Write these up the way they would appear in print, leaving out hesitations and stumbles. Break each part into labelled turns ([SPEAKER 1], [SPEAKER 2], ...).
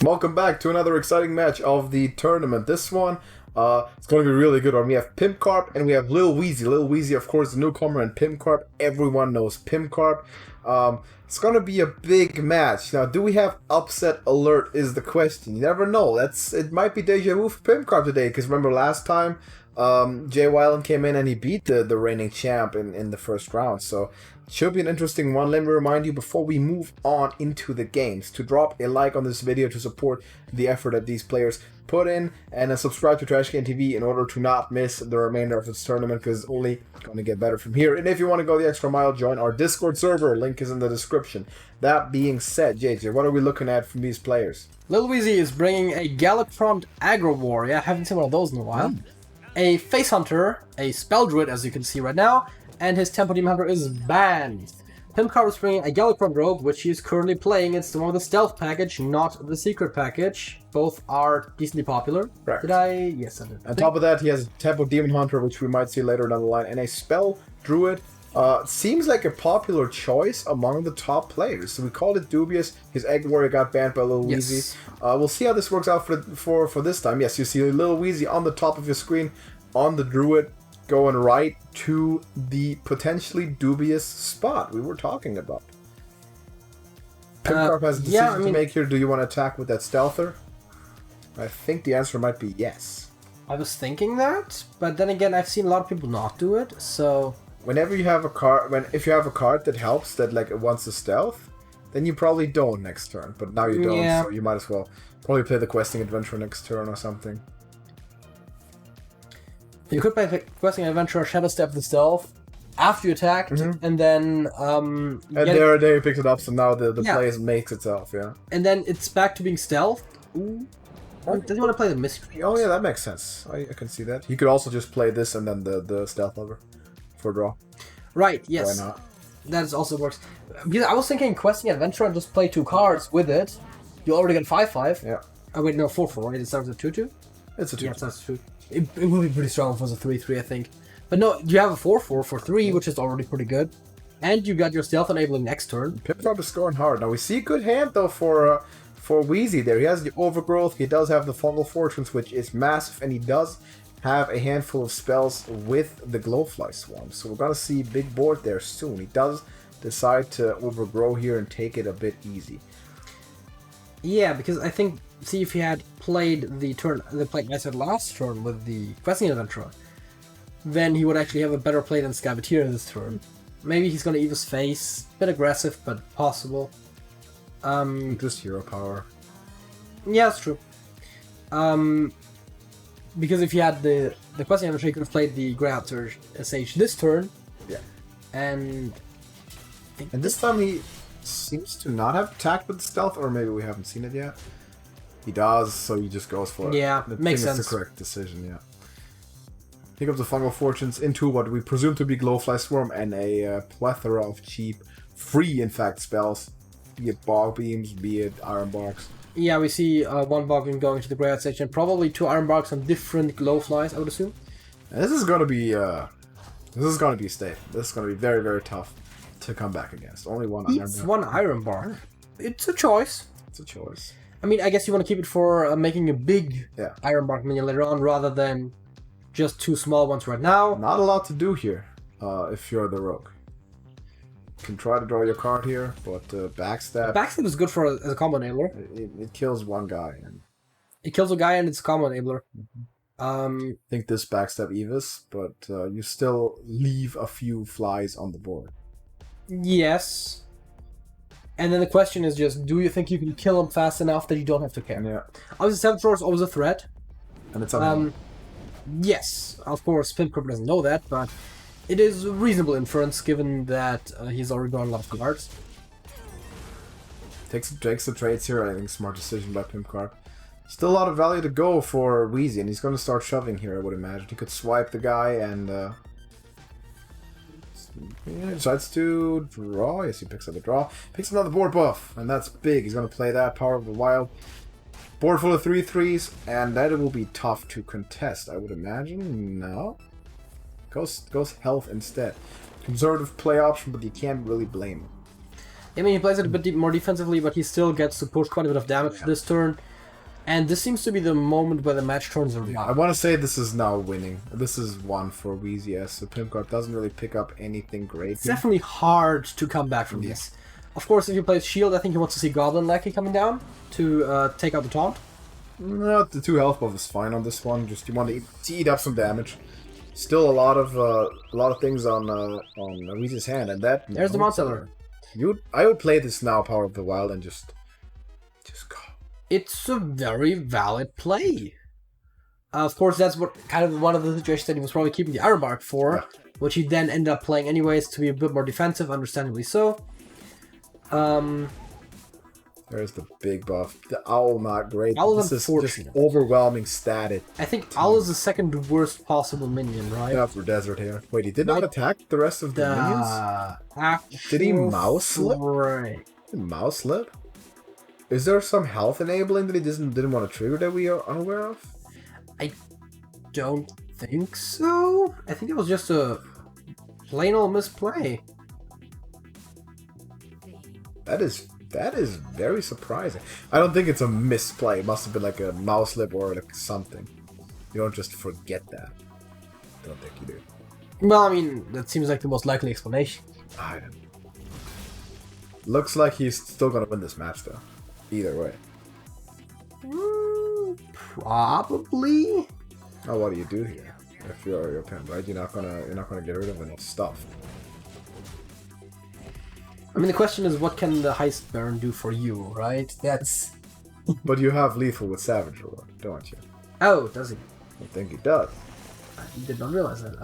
[SPEAKER 1] Welcome back to another exciting match of the tournament. This one, it's going to be really good one. We have pimpkarp and we have Lil Wheezy. Lil Wheezy, of course, the newcomer, and pimpkarp. Everyone knows pimpkarp. It's going to be a big match. Now, do we have upset alert is the question. You never know. It might be deja vu for pimpkarp today, because remember last time, Jay Wyland came in and he beat the reigning champ in the first round. So it should be an interesting one. Let me remind you before we move on into the games to drop a like on this video to support the effort that these players put in, and subscribe to TrashcanTV in order to not miss the remainder of this tournament, because it's only going to get better from here. And if you want to go the extra mile, join our Discord server. Link is in the description. That being said, JJ, what are we looking at from these players?
[SPEAKER 2] Lil Wheezy is bringing a Galakrond Aggro Warrior. I haven't seen one of those in a while. A Face Hunter, a Spell Druid, as you can see right now, and his Tempo Demon Hunter is banned. pimpkarp is bringing a Galakrond Rogue, which he is currently playing. It's the one with the Stealth package, not the Secret package. Both are decently popular.
[SPEAKER 1] Correct.
[SPEAKER 2] Did I? Yes, I did.
[SPEAKER 1] On top of that, he has a Tempo Demon Hunter, which we might see later down the line, and a Spell Druid. Seems like a popular choice among the top players. So we called it dubious. His Egg Warrior got banned by Lil Wheezy.
[SPEAKER 2] Yes.
[SPEAKER 1] We'll see how this works out for this time. Yes, you see Lil Wheezy on the top of your screen on the Druid, going right to the potentially dubious spot we were talking about. pimpkarp has a decision to make here. Do you want to attack with that Stealther? I think the answer might be yes.
[SPEAKER 2] I was thinking that, but then again, I've seen a lot of people not do it, so...
[SPEAKER 1] Whenever you have a card, if you have a card that helps, that like it wants a stealth, then you probably don't next turn. But now you don't, so you might as well probably play the Questing Adventure next turn or something.
[SPEAKER 2] You could play Questing Adventure, Shadow Step the Stealth after you attacked, and then
[SPEAKER 1] and there he picks it up, so now the play makes itself, yeah.
[SPEAKER 2] And then it's back to being stealth. Ooh. Does he want to play the Mystery?
[SPEAKER 1] Oh yeah, that makes sense. I can see that. He could also just play this and then the Stealth Lover for draw.
[SPEAKER 2] Right, yes.
[SPEAKER 1] Why not?
[SPEAKER 2] That also works. Because I was thinking Questing Adventure and just play 2 cards with it. You already get 5/5.
[SPEAKER 1] Yeah.
[SPEAKER 2] Oh wait, no, 4/4, right? It starts at 2/2?
[SPEAKER 1] It's a 2/2.
[SPEAKER 2] Yeah, it starts at 2. It will be pretty strong if it was a 3/3, I think. But no, you have a 4/4 for 3, which is already pretty good. And you got your Stealth enabling next turn.
[SPEAKER 1] pimpkarp is scoring hard. Now we see a good hand though for Wheezy there. He has the Overgrowth, he does have the Fungal Fortunes, which is massive, and he does have a handful of spells with the Glowfly Swarm. So we're gonna see big board there soon. He does decide to overgrow here and take it a bit easy.
[SPEAKER 2] Yeah, because I think, see, if he had played the play I said last turn with the Questing Adventure, then he would actually have a better play than Scaveteer this turn. Maybe he's gonna Eva's Face, bit aggressive, but possible.
[SPEAKER 1] Just hero power.
[SPEAKER 2] Yeah, that's true. Because if he had the Questing Adventure, he could have played the Greyhound Sage this turn.
[SPEAKER 1] Yeah.
[SPEAKER 2] And
[SPEAKER 1] this time he seems to not have attacked with stealth, or maybe we haven't seen it yet. He does, so he just goes for it.
[SPEAKER 2] Yeah, makes sense.
[SPEAKER 1] It's the correct decision, yeah. Here comes the Fungal Fortunes into what we presume to be Glowfly Swarm and a plethora of cheap, free in fact, spells. Be it Bog Beams, be it Iron Barks.
[SPEAKER 2] Yeah, we see 1 Bog Beam going to the Greyhound Sage and probably 2 Iron Barks on different Glowflies, I would assume.
[SPEAKER 1] And this is gonna be stable. This is gonna be very, very tough to come back against. Only one Iron Bark.
[SPEAKER 2] 1 Iron Bark. It's a choice.
[SPEAKER 1] It's a choice.
[SPEAKER 2] I mean, I guess you want to keep it for making a big Iron Bark minion later on, rather than just 2 small ones right now.
[SPEAKER 1] Not a lot to do here, if you're the rogue. You can try to draw your card here, but backstab...
[SPEAKER 2] Backstab is good for as a combo enabler.
[SPEAKER 1] It kills one guy. And
[SPEAKER 2] it kills a guy and it's a combo enabler.
[SPEAKER 1] I think this backstab Evis, but you still leave a few flies on the board.
[SPEAKER 2] Yes. And then the question is just, do you think you can kill him fast enough that you don't have to care?
[SPEAKER 1] Yeah.
[SPEAKER 2] Obviously, 7 Drawer is always a threat.
[SPEAKER 1] And it's on
[SPEAKER 2] yes, of course, pimpkarp doesn't know that, but it is a reasonable inference given that he's already drawn a lot of cards.
[SPEAKER 1] Takes the trades here. I think smart decision by pimpkarp. Still a lot of value to go for Wheezy, and he's going to start shoving here, I would imagine. He could swipe the guy and... decides to draw. Yes, he picks up a draw. Picks another board buff, and that's big. He's going to play that. Power of the Wild. Board full of 3/3s, and that will be tough to contest, I would imagine. No. Goes health instead. Conservative play option, but you can't really blame him.
[SPEAKER 2] I mean, he plays it a bit more defensively, but he still gets to push quite a bit of damage this turn. And this seems to be the moment where the match turns around.
[SPEAKER 1] I want to say this is now winning. This is one for wheezy, yes. So pimpkarp doesn't really pick up anything great.
[SPEAKER 2] It's definitely hard to come back from this. Of course, if you play shield, I think he wants to see Goblin Lackey coming down to take out the taunt.
[SPEAKER 1] No, the 2 health buff is fine on this one. Just you want to eat up some damage. Still a lot of things on wheezy's hand, and that.
[SPEAKER 2] There's the Monster.
[SPEAKER 1] I would play this now, Power of the Wild, and just go.
[SPEAKER 2] It's a very valid play. Of course, that's what kind of one of the situations that he was probably keeping the Iron Bark for, which he then ended up playing anyways to be a bit more defensive, understandably so.
[SPEAKER 1] There's the big buff. The Owl, not great.
[SPEAKER 2] Owl
[SPEAKER 1] this is just overwhelming static.
[SPEAKER 2] I think Owl is the second worst possible minion, right?
[SPEAKER 1] Yeah, for Desert here. Wait, he did not attack the rest of the minions? Did he mouse slip?
[SPEAKER 2] Right.
[SPEAKER 1] Did mouse slip? Is there some health enabling that he didn't want to trigger that we are unaware of?
[SPEAKER 2] I don't think so. I think it was just a plain old misplay.
[SPEAKER 1] That is very surprising. I don't think it's a misplay. It must have been like a mouse slip or like something. You don't just forget that. I don't think you do.
[SPEAKER 2] Well, I mean, that seems like the most likely explanation.
[SPEAKER 1] I don't know. Looks like he's still gonna win this match though. Either way.
[SPEAKER 2] Probably.
[SPEAKER 1] Oh, what do you do here? If you're a pimp, right? You're not gonna get rid of enough stuff.
[SPEAKER 2] I mean, the question is, what can the Heist Baron do for you, right? That's...
[SPEAKER 1] But you have lethal with Savage Roar, don't you?
[SPEAKER 2] Oh, does he?
[SPEAKER 1] I think he does.
[SPEAKER 2] I did not realize that.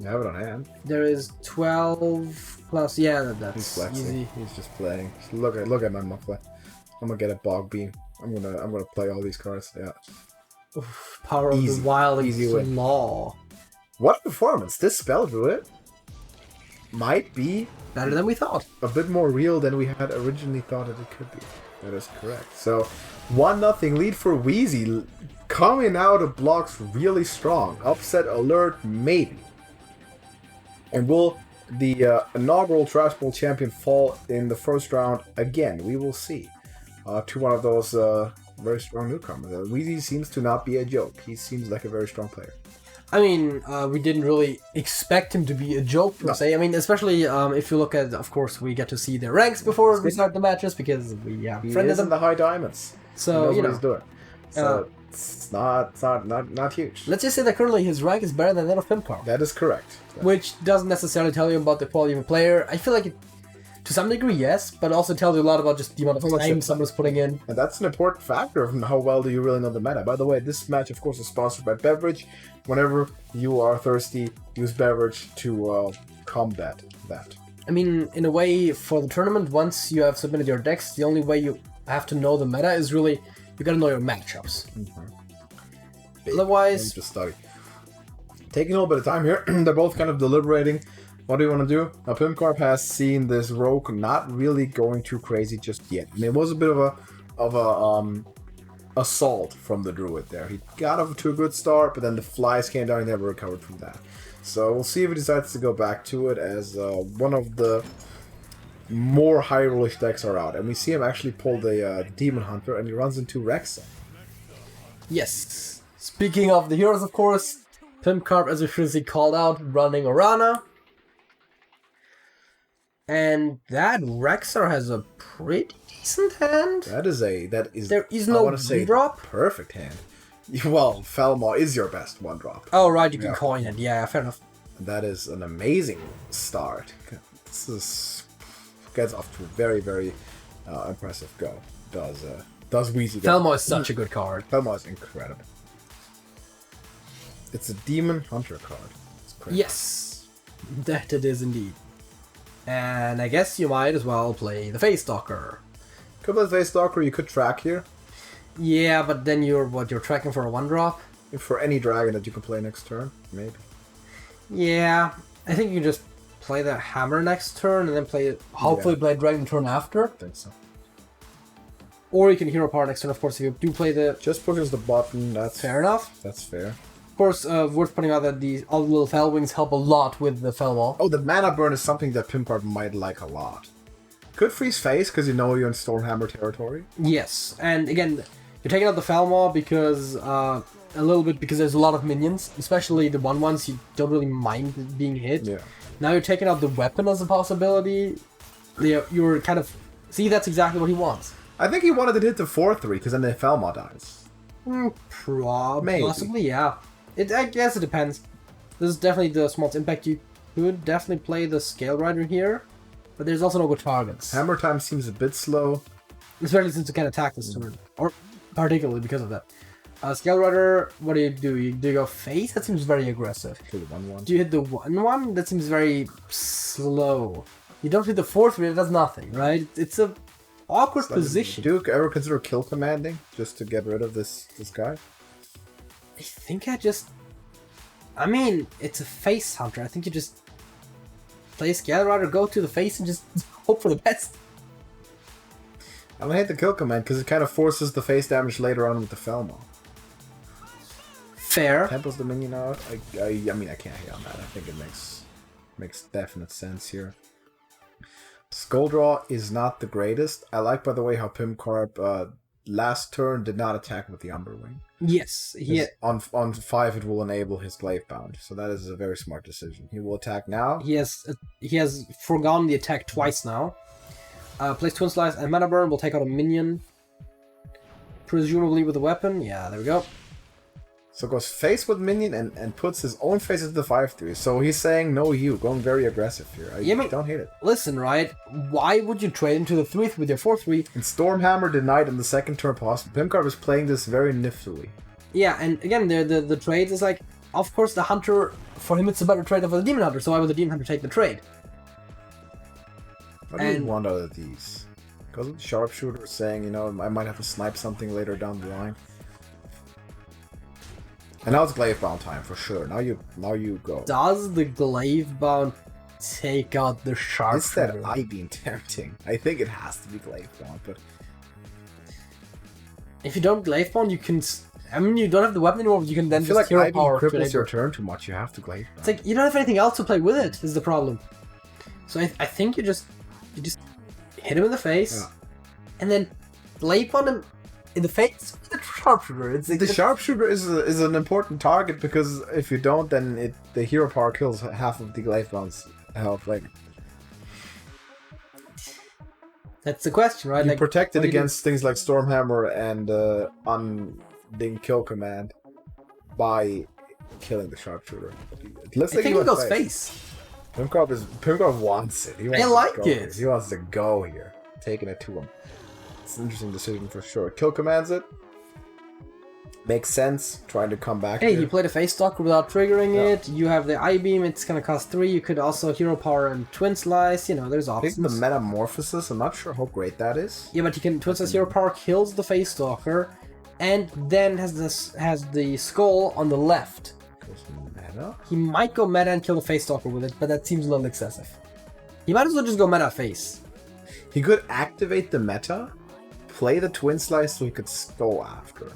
[SPEAKER 1] You have it on hand.
[SPEAKER 2] There is 12 plus... Yeah, that's
[SPEAKER 1] He's flexing.
[SPEAKER 2] easy.
[SPEAKER 1] He's just playing. Just look at my muffler. I'm gonna get a Bog Beam. I'm gonna play all these cards. Yeah.
[SPEAKER 2] Oof, Power of the Wild
[SPEAKER 1] Easy win.
[SPEAKER 2] Law.
[SPEAKER 1] What performance! This spell druid might be
[SPEAKER 2] Better than we thought.
[SPEAKER 1] a bit more real than we had originally thought that it could be. That is correct. So, 1-0 lead for Wheezy. Coming out of blocks really strong. Upset alert, maybe. And will the inaugural Trash Bowl champion fall in the first round again? We will see. To one of those very strong newcomers. Wheezy seems to not be a joke. He seems like a very strong player.
[SPEAKER 2] I mean, we didn't really expect him to be a joke per se. I mean, especially if you look at, of course, we get to see their ranks before we start the matches because we friended them.
[SPEAKER 1] In the high diamonds.
[SPEAKER 2] So
[SPEAKER 1] he knows what he's doing. So it's not huge.
[SPEAKER 2] Let's just say that currently his rank is better than that of pimpkarp.
[SPEAKER 1] That is correct.
[SPEAKER 2] Which doesn't necessarily tell you about the quality of a player. I feel like it, to some degree, yes, but also tells you a lot about just the amount of time someone's putting in.
[SPEAKER 1] And that's an important factor of how well do you really know the meta. By the way, this match, of course, is sponsored by Beverage. Whenever you are thirsty, use Beverage to combat that. I
[SPEAKER 2] mean, in a way, for the tournament, once you have submitted your decks, the only way you have to know the meta is really, you gotta know your matchups. Otherwise...
[SPEAKER 1] Just study. Taking a little bit of time here, they're both kind of deliberating. What do you want to do? Now, pimpkarp has seen this rogue not really going too crazy just yet. I mean, it was a bit of a assault from the druid there. He got off to a good start, but then the flies came down and never recovered from that. So we'll see if he decides to go back to it as one of the more high rollish decks are out. And we see him actually pull the Demon Hunter, and he runs into Rexa.
[SPEAKER 2] Yes. Speaking of the heroes, of course, pimpkarp, as we previously called out, running Orana. And that Rexar has a pretty decent hand.
[SPEAKER 1] There is
[SPEAKER 2] no one-drop?
[SPEAKER 1] Perfect hand. Well, Felmaw is your best one-drop.
[SPEAKER 2] Oh, right, you can coin it. Yeah, fair enough.
[SPEAKER 1] That is an amazing start. This gets off to a very, very impressive go. Does Wheezy.
[SPEAKER 2] Felmaw is such a good card.
[SPEAKER 1] Felmaw is incredible. It's a Demon Hunter card. It's crazy.
[SPEAKER 2] Yes, that it is indeed. And I guess you might as well play the Face Stalker.
[SPEAKER 1] Could play the Face Stalker, you could track here.
[SPEAKER 2] Yeah, but then you're tracking for a 1-drop?
[SPEAKER 1] For any dragon that you can play next turn, maybe.
[SPEAKER 2] Yeah, I think you can just play the Hammer next turn and then hopefully play Dragon turn after.
[SPEAKER 1] I think so.
[SPEAKER 2] Or you can Hero Power next turn, of course, if you do play the...
[SPEAKER 1] Just pushes the button, that's...
[SPEAKER 2] Fair enough.
[SPEAKER 1] That's fair.
[SPEAKER 2] Of course, worth pointing out that all the little Felwings help a lot with the Felwall.
[SPEAKER 1] Oh, the mana burn is something that pimpkarp might like a lot. Could freeze face because you know you're in Stormhammer territory.
[SPEAKER 2] Yes, and again, You're taking out the Falmor because a little bit because there's a lot of minions, especially the 1/1s. You don't really mind being hit.
[SPEAKER 1] Yeah.
[SPEAKER 2] Now you're taking out the weapon as a possibility. You're kind of see that's exactly what he wants.
[SPEAKER 1] I think he wanted to hit the 4/3 because then the Falmor dies.
[SPEAKER 2] Possibly, yeah. I guess it depends. This is definitely the smallest impact. You could definitely play the Scale Rider here, but there's also no good targets.
[SPEAKER 1] Hammer time seems a bit slow.
[SPEAKER 2] Especially since you can't attack this turn. Or particularly because of that. Scale Rider, what do you do? Do you go face? That seems very aggressive.
[SPEAKER 1] Kill the 1/1.
[SPEAKER 2] Do you hit the 1/1? That seems very slow. You don't hit the 4/3, it does nothing, right? It's a awkward position.
[SPEAKER 1] Do you ever consider kill commanding just to get rid of this guy?
[SPEAKER 2] I think I mean, it's a face hunter. I think you just play Scale Rider, go to the face, and just hope for the best.
[SPEAKER 1] I don't hate the kill command because it kind of forces the face damage later on with the Falmor.
[SPEAKER 2] Fair.
[SPEAKER 1] Temples the minion out. I mean, I can't hate on that. I think it makes definite sense here. Skull Draw is not the greatest. I like, by the way, how pimpkarp last turn did not attack with the Umberwing.
[SPEAKER 2] Yes.
[SPEAKER 1] On 5 it will enable his Glaive Bound, so that is a very smart decision. He will attack now.
[SPEAKER 2] He has forgone the attack twice now. Plays Twin Slice and Mana Burn will take out a minion. Presumably with a weapon. Yeah, there we go.
[SPEAKER 1] So goes face with minion and puts his own face into the 5/3. So he's saying no you, going very aggressive here. I don't hate it.
[SPEAKER 2] Listen, right? Why would you trade into the 3/3 with your 4/3?
[SPEAKER 1] And Stormhammer denied in the second turn possible. Pimpkarp is playing this very niftily.
[SPEAKER 2] Yeah, and again, the trade is like, of course, the Hunter, for him it's a better trade over the Demon Hunter, so why would the Demon Hunter take the trade?
[SPEAKER 1] What do you want out of these? Because of the Sharpshooter saying, you know, I might have to snipe something later down the line. And now it's Glaive Bound time for sure. Now you go.
[SPEAKER 2] Does the Glaive Bound take out the Sharpshooter?
[SPEAKER 1] Is that I-beam tempting? I think it has to be Glaive Bound, but
[SPEAKER 2] if you don't Glaive Bound, you can. I mean, you don't have the weapon anymore, but you can then
[SPEAKER 1] I feel
[SPEAKER 2] just
[SPEAKER 1] like
[SPEAKER 2] hero
[SPEAKER 1] I-beam
[SPEAKER 2] power.
[SPEAKER 1] cripples your turn too much. You have to Glaive Bound.
[SPEAKER 2] It's like you don't have anything else to play with it. Is the problem? So I think you just hit him in the face, and then Glaive Bound him in the face with the Sharpshooter.
[SPEAKER 1] The Sharpshooter is an important target because if you don't, then the hero power kills half of the Glaive Bound's health. Like
[SPEAKER 2] that's the question, right?
[SPEAKER 1] You protect it against things like Stormhammer and Unding Kill Command by killing the Sharpshooter.
[SPEAKER 2] I think he goes face.
[SPEAKER 1] Pimpkarp wants it. He wants to go here, taking it to him. It's an interesting decision for sure. Kill commands it. Makes sense. Trying to come back.
[SPEAKER 2] Hey, you played a face stalker without triggering it. You have the I-beam. It's gonna cost 3. You could also hero power and twin slice. You know, there's options.
[SPEAKER 1] I think the Metamorphosis. I'm not sure how great that is.
[SPEAKER 2] Yeah, but you can twin slice hero power kills the face stalker, and then has the skull on the left.
[SPEAKER 1] Meta?
[SPEAKER 2] He might go meta and kill the face stalker with it, but that seems a little excessive. He might as well just go meta face.
[SPEAKER 1] He could activate the meta, play the twin slice so he could go after it.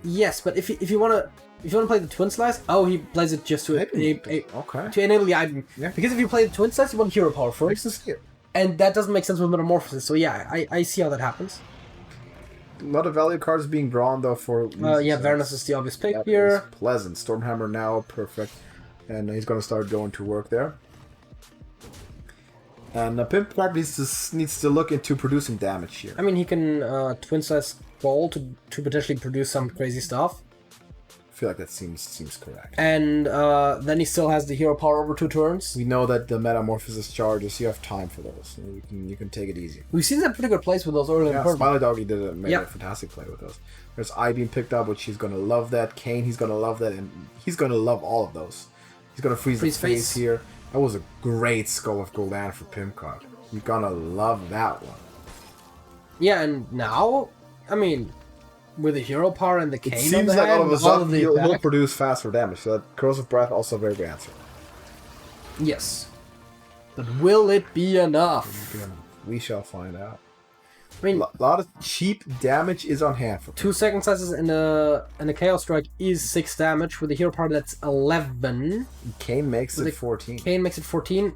[SPEAKER 2] Yes, but if you wanna play the twin slice, he plays it just to enable the item.
[SPEAKER 1] Yeah.
[SPEAKER 2] Because if you play the twin slice, you want hero power first, and that doesn't make sense with Metamorphosis. So yeah, I see how that happens.
[SPEAKER 1] A lot of value cards being drawn though for.
[SPEAKER 2] Varanus is the obvious pick here.
[SPEAKER 1] Pleasant. Stormhammer now, perfect, and he's gonna start going to work there. And Pimpkarp needs to look into producing damage here.
[SPEAKER 2] I mean, he can twin slice Bowl to potentially produce some crazy stuff.
[SPEAKER 1] I feel like that seems correct.
[SPEAKER 2] And then he still has the hero power over 2 turns.
[SPEAKER 1] We know that the Metamorphosis charges. You have time for those. You can take it easy.
[SPEAKER 2] We've seen some pretty good plays with those early in the
[SPEAKER 1] Smiley Doggy made a fantastic play with those. There's I-beam picked up, which he's gonna love that. Kane, he's gonna love that, and he's gonna love all of those. He's gonna freeze the face here. That was a great Skull of Gul'dan for Pimpkarp. You're gonna love that one.
[SPEAKER 2] Yeah, and now, I mean, with the hero power and the Kane,
[SPEAKER 1] it seems like all of a sudden he'll produce faster damage. So that Corrosive Breath also a very good answer.
[SPEAKER 2] Yes, but will it be enough?
[SPEAKER 1] We shall find out.
[SPEAKER 2] I mean,
[SPEAKER 1] a lot of cheap damage is on hand for
[SPEAKER 2] 2 second slices and a Chaos Strike is 6 damage. With the hero power, that's 11.
[SPEAKER 1] Kane makes it 14.
[SPEAKER 2] Kane makes it 14.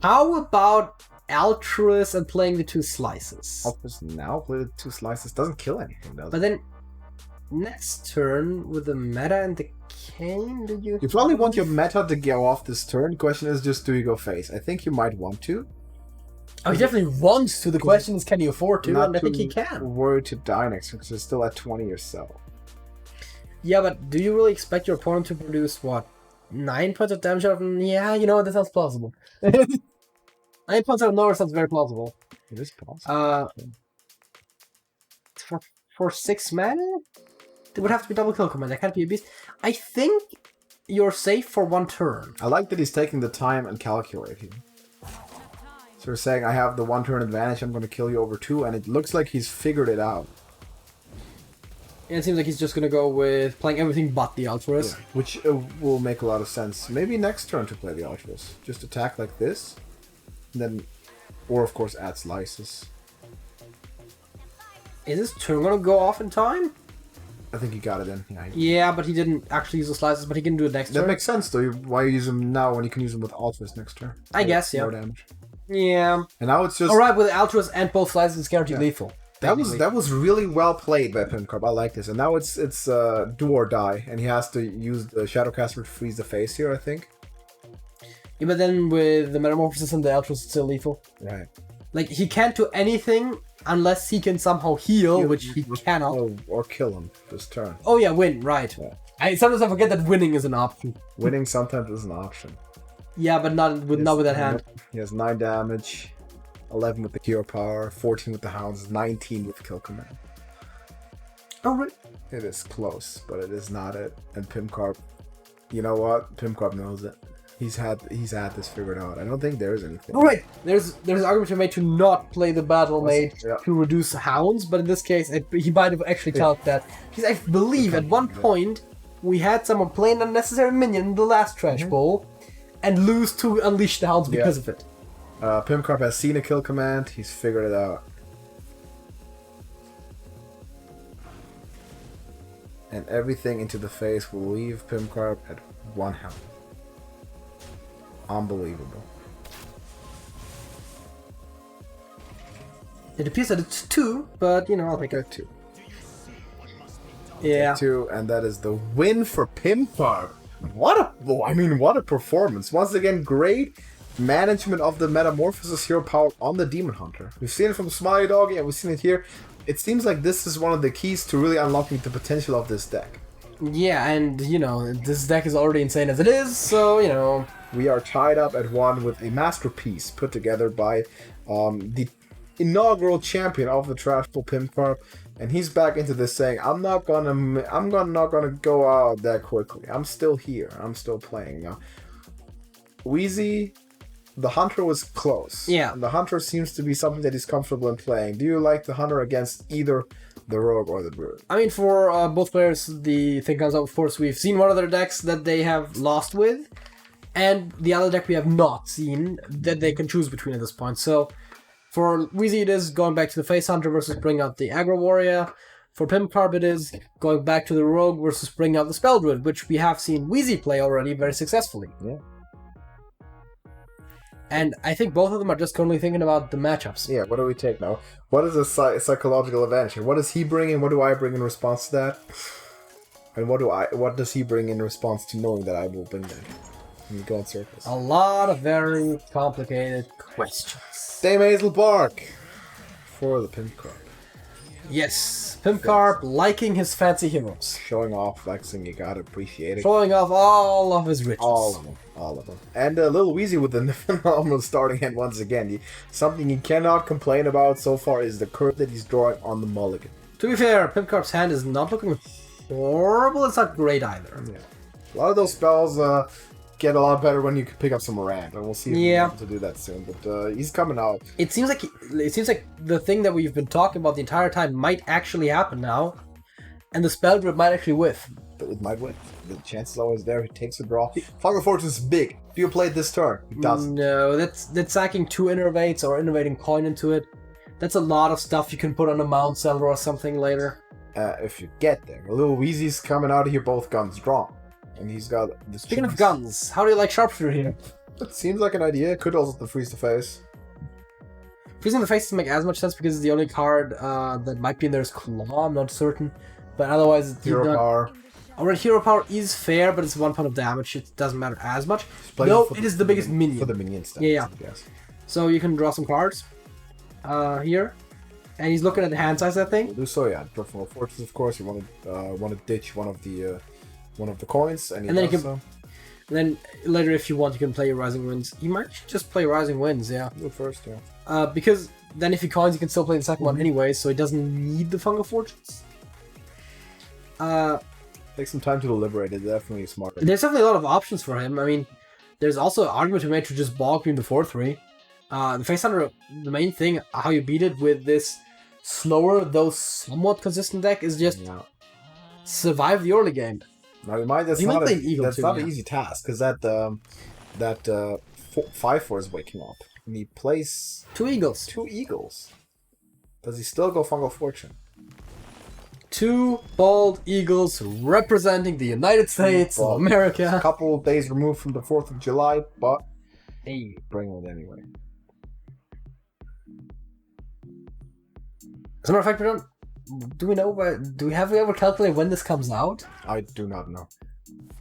[SPEAKER 2] How about Altruist and playing the 2 slices.
[SPEAKER 1] Altruist now play the 2 slices. Doesn't kill anything, does
[SPEAKER 2] But
[SPEAKER 1] it?
[SPEAKER 2] then, next turn, with the meta and the cane, do you...
[SPEAKER 1] You probably want your meta to go off this turn. Question is just, do you go face? I think you might want to.
[SPEAKER 2] Oh, he definitely wants to. The question is, can you afford to?
[SPEAKER 1] Not
[SPEAKER 2] And I think he
[SPEAKER 1] too
[SPEAKER 2] can.
[SPEAKER 1] worried to die next turn because you're still at 20 or so.
[SPEAKER 2] Yeah, but do you really expect your opponent to produce, what, 9 points of damage out of them? Yeah, you know what, that sounds plausible. 9 points out of nowhere sounds very plausible.
[SPEAKER 1] It is possible.
[SPEAKER 2] For 6 mana? It would have to be double kill command. That can't be a beast. I think you're safe for 1 turn.
[SPEAKER 1] I like that he's taking the time and calculating. So we're saying, I have the 1 turn advantage, I'm going to kill you over 2, and it looks like he's figured it out.
[SPEAKER 2] And it seems like he's just going to go with playing everything but the Altruist.
[SPEAKER 1] Yeah, which will make a lot of sense. Maybe next turn to play the Altruist. Just attack like this, and then, or of course add slices.
[SPEAKER 2] Is this turn going to go off in time?
[SPEAKER 1] I think he got it in.
[SPEAKER 2] Yeah, but he didn't actually use the slices, but he can do it next turn.
[SPEAKER 1] That makes sense though. Why you use them now when you can use them with Altruist next turn?
[SPEAKER 2] I guess, yeah.
[SPEAKER 1] More damage.
[SPEAKER 2] Yeah.
[SPEAKER 1] And now it's just...
[SPEAKER 2] Alright, with Altruist and both slices, it's guaranteed lethal.
[SPEAKER 1] That was really well played by pimpkarp. I like this. And now it's do or die, and he has to use the Shadowcaster to freeze the face here, I think.
[SPEAKER 2] Yeah, but then with the Metamorphosis and the Altruist, it's still lethal.
[SPEAKER 1] Right.
[SPEAKER 2] Like, he can't do anything unless he can somehow heal, which he cannot.
[SPEAKER 1] Or kill him this turn.
[SPEAKER 2] Oh yeah, win, right.
[SPEAKER 1] Yeah.
[SPEAKER 2] Sometimes I forget that winning is an option.
[SPEAKER 1] Winning sometimes is an option.
[SPEAKER 2] Yeah, but not with that hand.
[SPEAKER 1] He has 9 damage, 11 with the Cure Power, 14 with the Hounds, 19 with Kill Command.
[SPEAKER 2] Alright.
[SPEAKER 1] It is close, but it is not it. And pimpkarp, you know what? Pimpkarp knows it. He's had this figured out. I don't think there is anything.
[SPEAKER 2] Alright, there's an argument to be made to not play the Battle Mage
[SPEAKER 1] Yeah.
[SPEAKER 2] to reduce Hounds, but in this case, he might have actually talked that. Because I believe at one point, we had someone play an unnecessary minion in the last Trash Bowl, and lose to Unleash the Hounds because of it.
[SPEAKER 1] Pimpkarp has seen a Kill Command. He's figured it out. And everything into the face will leave Pimpkarp at 1 health. Unbelievable.
[SPEAKER 2] It appears that it's 2, but you know, I'll take it.
[SPEAKER 1] 2.
[SPEAKER 2] Yeah.
[SPEAKER 1] 2, and that is the win for Pimpkarp. What a performance. Once again, great management of the Metamorphosis hero power on the Demon Hunter. We've seen it from Smiley Dog, and we've seen it here. It seems like this is one of the keys to really unlocking the potential of this deck.
[SPEAKER 2] Yeah, and you know, this deck is already insane as it is, so you know.
[SPEAKER 1] We are tied up at 1 with a masterpiece put together by the inaugural champion of the Trash Bowl, Pimpkarp, and he's back into this saying, I'm not gonna go out that quickly. I'm still here. I'm still playing now. Wheezy, the Hunter was close.
[SPEAKER 2] Yeah.
[SPEAKER 1] And the Hunter seems to be something that he's comfortable in playing. Do you like the Hunter against either the Rogue or the Druid?
[SPEAKER 2] I mean, for both players, the thing comes up, of course, we've seen one of their decks that they have lost with, and the other deck we have not seen that they can choose between at this point. So, for Wheezy, it is going back to the Face Hunter versus bring out the Aggro Warrior. For Pimpkarp, it is going back to the Rogue versus bring out the Spell Druid, which we have seen Wheezy play already very successfully.
[SPEAKER 1] Yeah.
[SPEAKER 2] And I think both of them are just currently thinking about the matchups.
[SPEAKER 1] Yeah, what do we take now? What is the psychological advantage here? What does he bring and what do I bring in response to that? And what does he bring in response to knowing that I will bring that? And we go in circles.
[SPEAKER 2] A lot of very complicated questions.
[SPEAKER 1] Dame Hazel Bark for the Pimpkarp.
[SPEAKER 2] Yes, Pimpkarp liking his fancy heroes.
[SPEAKER 1] Showing off, flexing, you gotta appreciate it.
[SPEAKER 2] Showing off all of his riches.
[SPEAKER 1] All of them. And Lil Wheezy with the phenomenal starting hand once again. Something he cannot complain about so far is the curve that he's drawing on the mulligan.
[SPEAKER 2] To be fair, Pimpkarp's hand is not looking horrible, it's not great either.
[SPEAKER 1] Yeah. A lot of those spells get a lot better when you can pick up some Rand, and we'll see if we're able to do that soon. But he's coming out.
[SPEAKER 2] It seems like the thing that we've been talking about the entire time might actually happen now, and the spell grip might actually whiff.
[SPEAKER 1] But it might win. The chance is always there. He takes a draw. Fog of Fortune is big. Do you play it this turn? He doesn't.
[SPEAKER 2] No, that's sacking 2 innervates or innervating coin into it. That's a lot of stuff you can put on a Mount Seller or something later.
[SPEAKER 1] If you get there. Lil Wheezy's coming out of here, both guns drawn. And he's got this.
[SPEAKER 2] Speaking of guns, how do you like Sharpshooter here?
[SPEAKER 1] It seems like an idea. It could also freeze the face.
[SPEAKER 2] Freezing the face doesn't make as much sense because the only card that might be in there is Claw, I'm not certain. But otherwise, it's
[SPEAKER 1] Hero power.
[SPEAKER 2] Alright, Hero Power is fair, but it's 1 point of damage. It doesn't matter as much. No, it is the biggest minion.
[SPEAKER 1] For the minion stuff.
[SPEAKER 2] Yeah.
[SPEAKER 1] Yes.
[SPEAKER 2] So you can draw some cards here. And he's looking at the hand size, I think.
[SPEAKER 1] We'll do so, yeah. Draw from fortress, of course. You want to ditch one of the coins, and
[SPEAKER 2] then you can. And then later, if you want, you can play Rising Winds. You might just play Rising Winds, yeah.
[SPEAKER 1] Do it first, yeah.
[SPEAKER 2] Because then if he coins, you can still play the second one anyway, so he doesn't need the Fungal Fortunes.
[SPEAKER 1] Take some time to deliberate. It's definitely smarter.
[SPEAKER 2] There's definitely a lot of options for him. I mean, there's also an argument to be made to just Bog Beam the 4/3. The Face Hunter, the main thing, how you beat it with this slower, though somewhat consistent deck, is just survive the early game.
[SPEAKER 1] Now, that's not an easy task, because that 5/4 is waking up. And he plays
[SPEAKER 2] 2 Eagles.
[SPEAKER 1] 2 Eagles. Does he still go Fungal Fortune?
[SPEAKER 2] 2 bald eagles representing the United States of America.
[SPEAKER 1] A couple of days removed from the 4th of July, but hey, bring it anyway.
[SPEAKER 2] As a matter of fact, do we ever calculate when this comes out?
[SPEAKER 1] I do not know.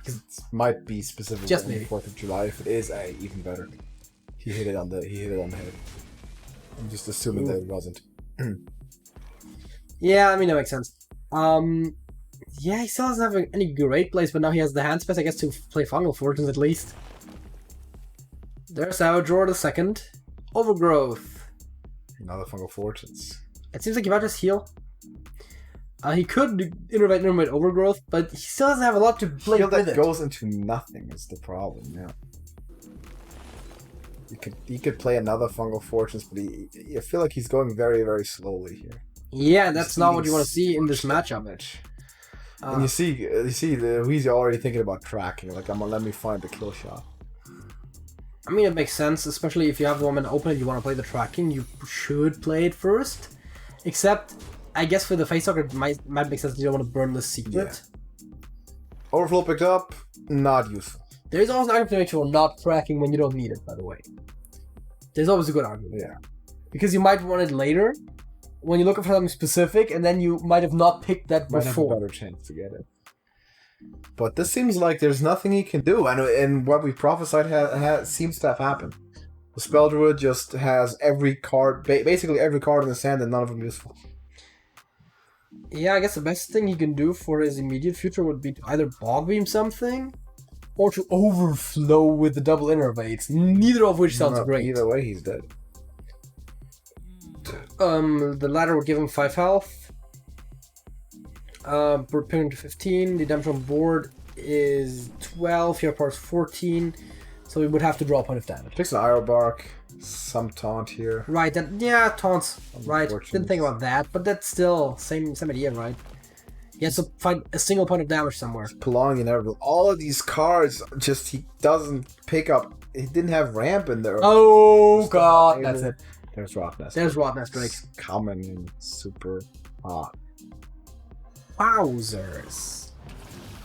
[SPEAKER 1] It might be specifically
[SPEAKER 2] just
[SPEAKER 1] the 4th of July. If it is, even better. He hit it on the head. I'm just assuming that it wasn't.
[SPEAKER 2] Yeah, I mean that makes sense. Yeah, he still doesn't have any great plays, but now he has the hand space, I guess, to play Fungal Fortunes at least. There's our draw the second. Overgrowth.
[SPEAKER 1] Another Fungal Fortunes.
[SPEAKER 2] It seems like he might just heal. He could innovate Overgrowth, but he still doesn't have a lot to play with it.
[SPEAKER 1] That goes into nothing is the problem, yeah. He could play another Fungal Fortunes, but I feel like he's going very, very slowly here.
[SPEAKER 2] Yeah, that's not what you want to see in this matchup.
[SPEAKER 1] And you see the Wheezy already thinking about tracking. Like, I'm gonna let me find the kill shot.
[SPEAKER 2] I mean, it makes sense, especially if you have the moment open and you want to play the tracking. You should play it first. Except, I guess for the face talker, it might make sense. You don't want to burn the secret.
[SPEAKER 1] Yeah. Overflow picked up, not useful.
[SPEAKER 2] There's always an argument to make sure not tracking when you don't need it. By the way, there's always a good argument.
[SPEAKER 1] Yeah,
[SPEAKER 2] because you might want it later. When you're looking for something specific, and then you might have not picked that before.
[SPEAKER 1] Might have a better chance to get it. But this seems like there's nothing he can do, and what we prophesied seems to have happened. The Spell Druid just has every card, basically every card in his hand, and none of them useful.
[SPEAKER 2] Yeah, I guess the best thing he can do for his immediate future would be to either Bog Beam something, or to Overflow with the double Innervates. Neither of which sounds great.
[SPEAKER 1] Either way, he's dead.
[SPEAKER 2] The latter would give him 5 health. Put him to 15. The damage on board is 12. Your power is 14. So we would have to draw a point of damage.
[SPEAKER 1] Takes an Iron Bark, some taunt here.
[SPEAKER 2] Right, taunts. Right, didn't think about that, but that's still same idea, right? He has to find a single point of damage somewhere.
[SPEAKER 1] Prolonging inevitable. All of these cards, just he doesn't pick up. He didn't have ramp in there.
[SPEAKER 2] Oh god, that's it.
[SPEAKER 1] There's Rotnest.
[SPEAKER 2] There's Rotnest Drake.
[SPEAKER 1] Common and super hot.
[SPEAKER 2] Wowzers.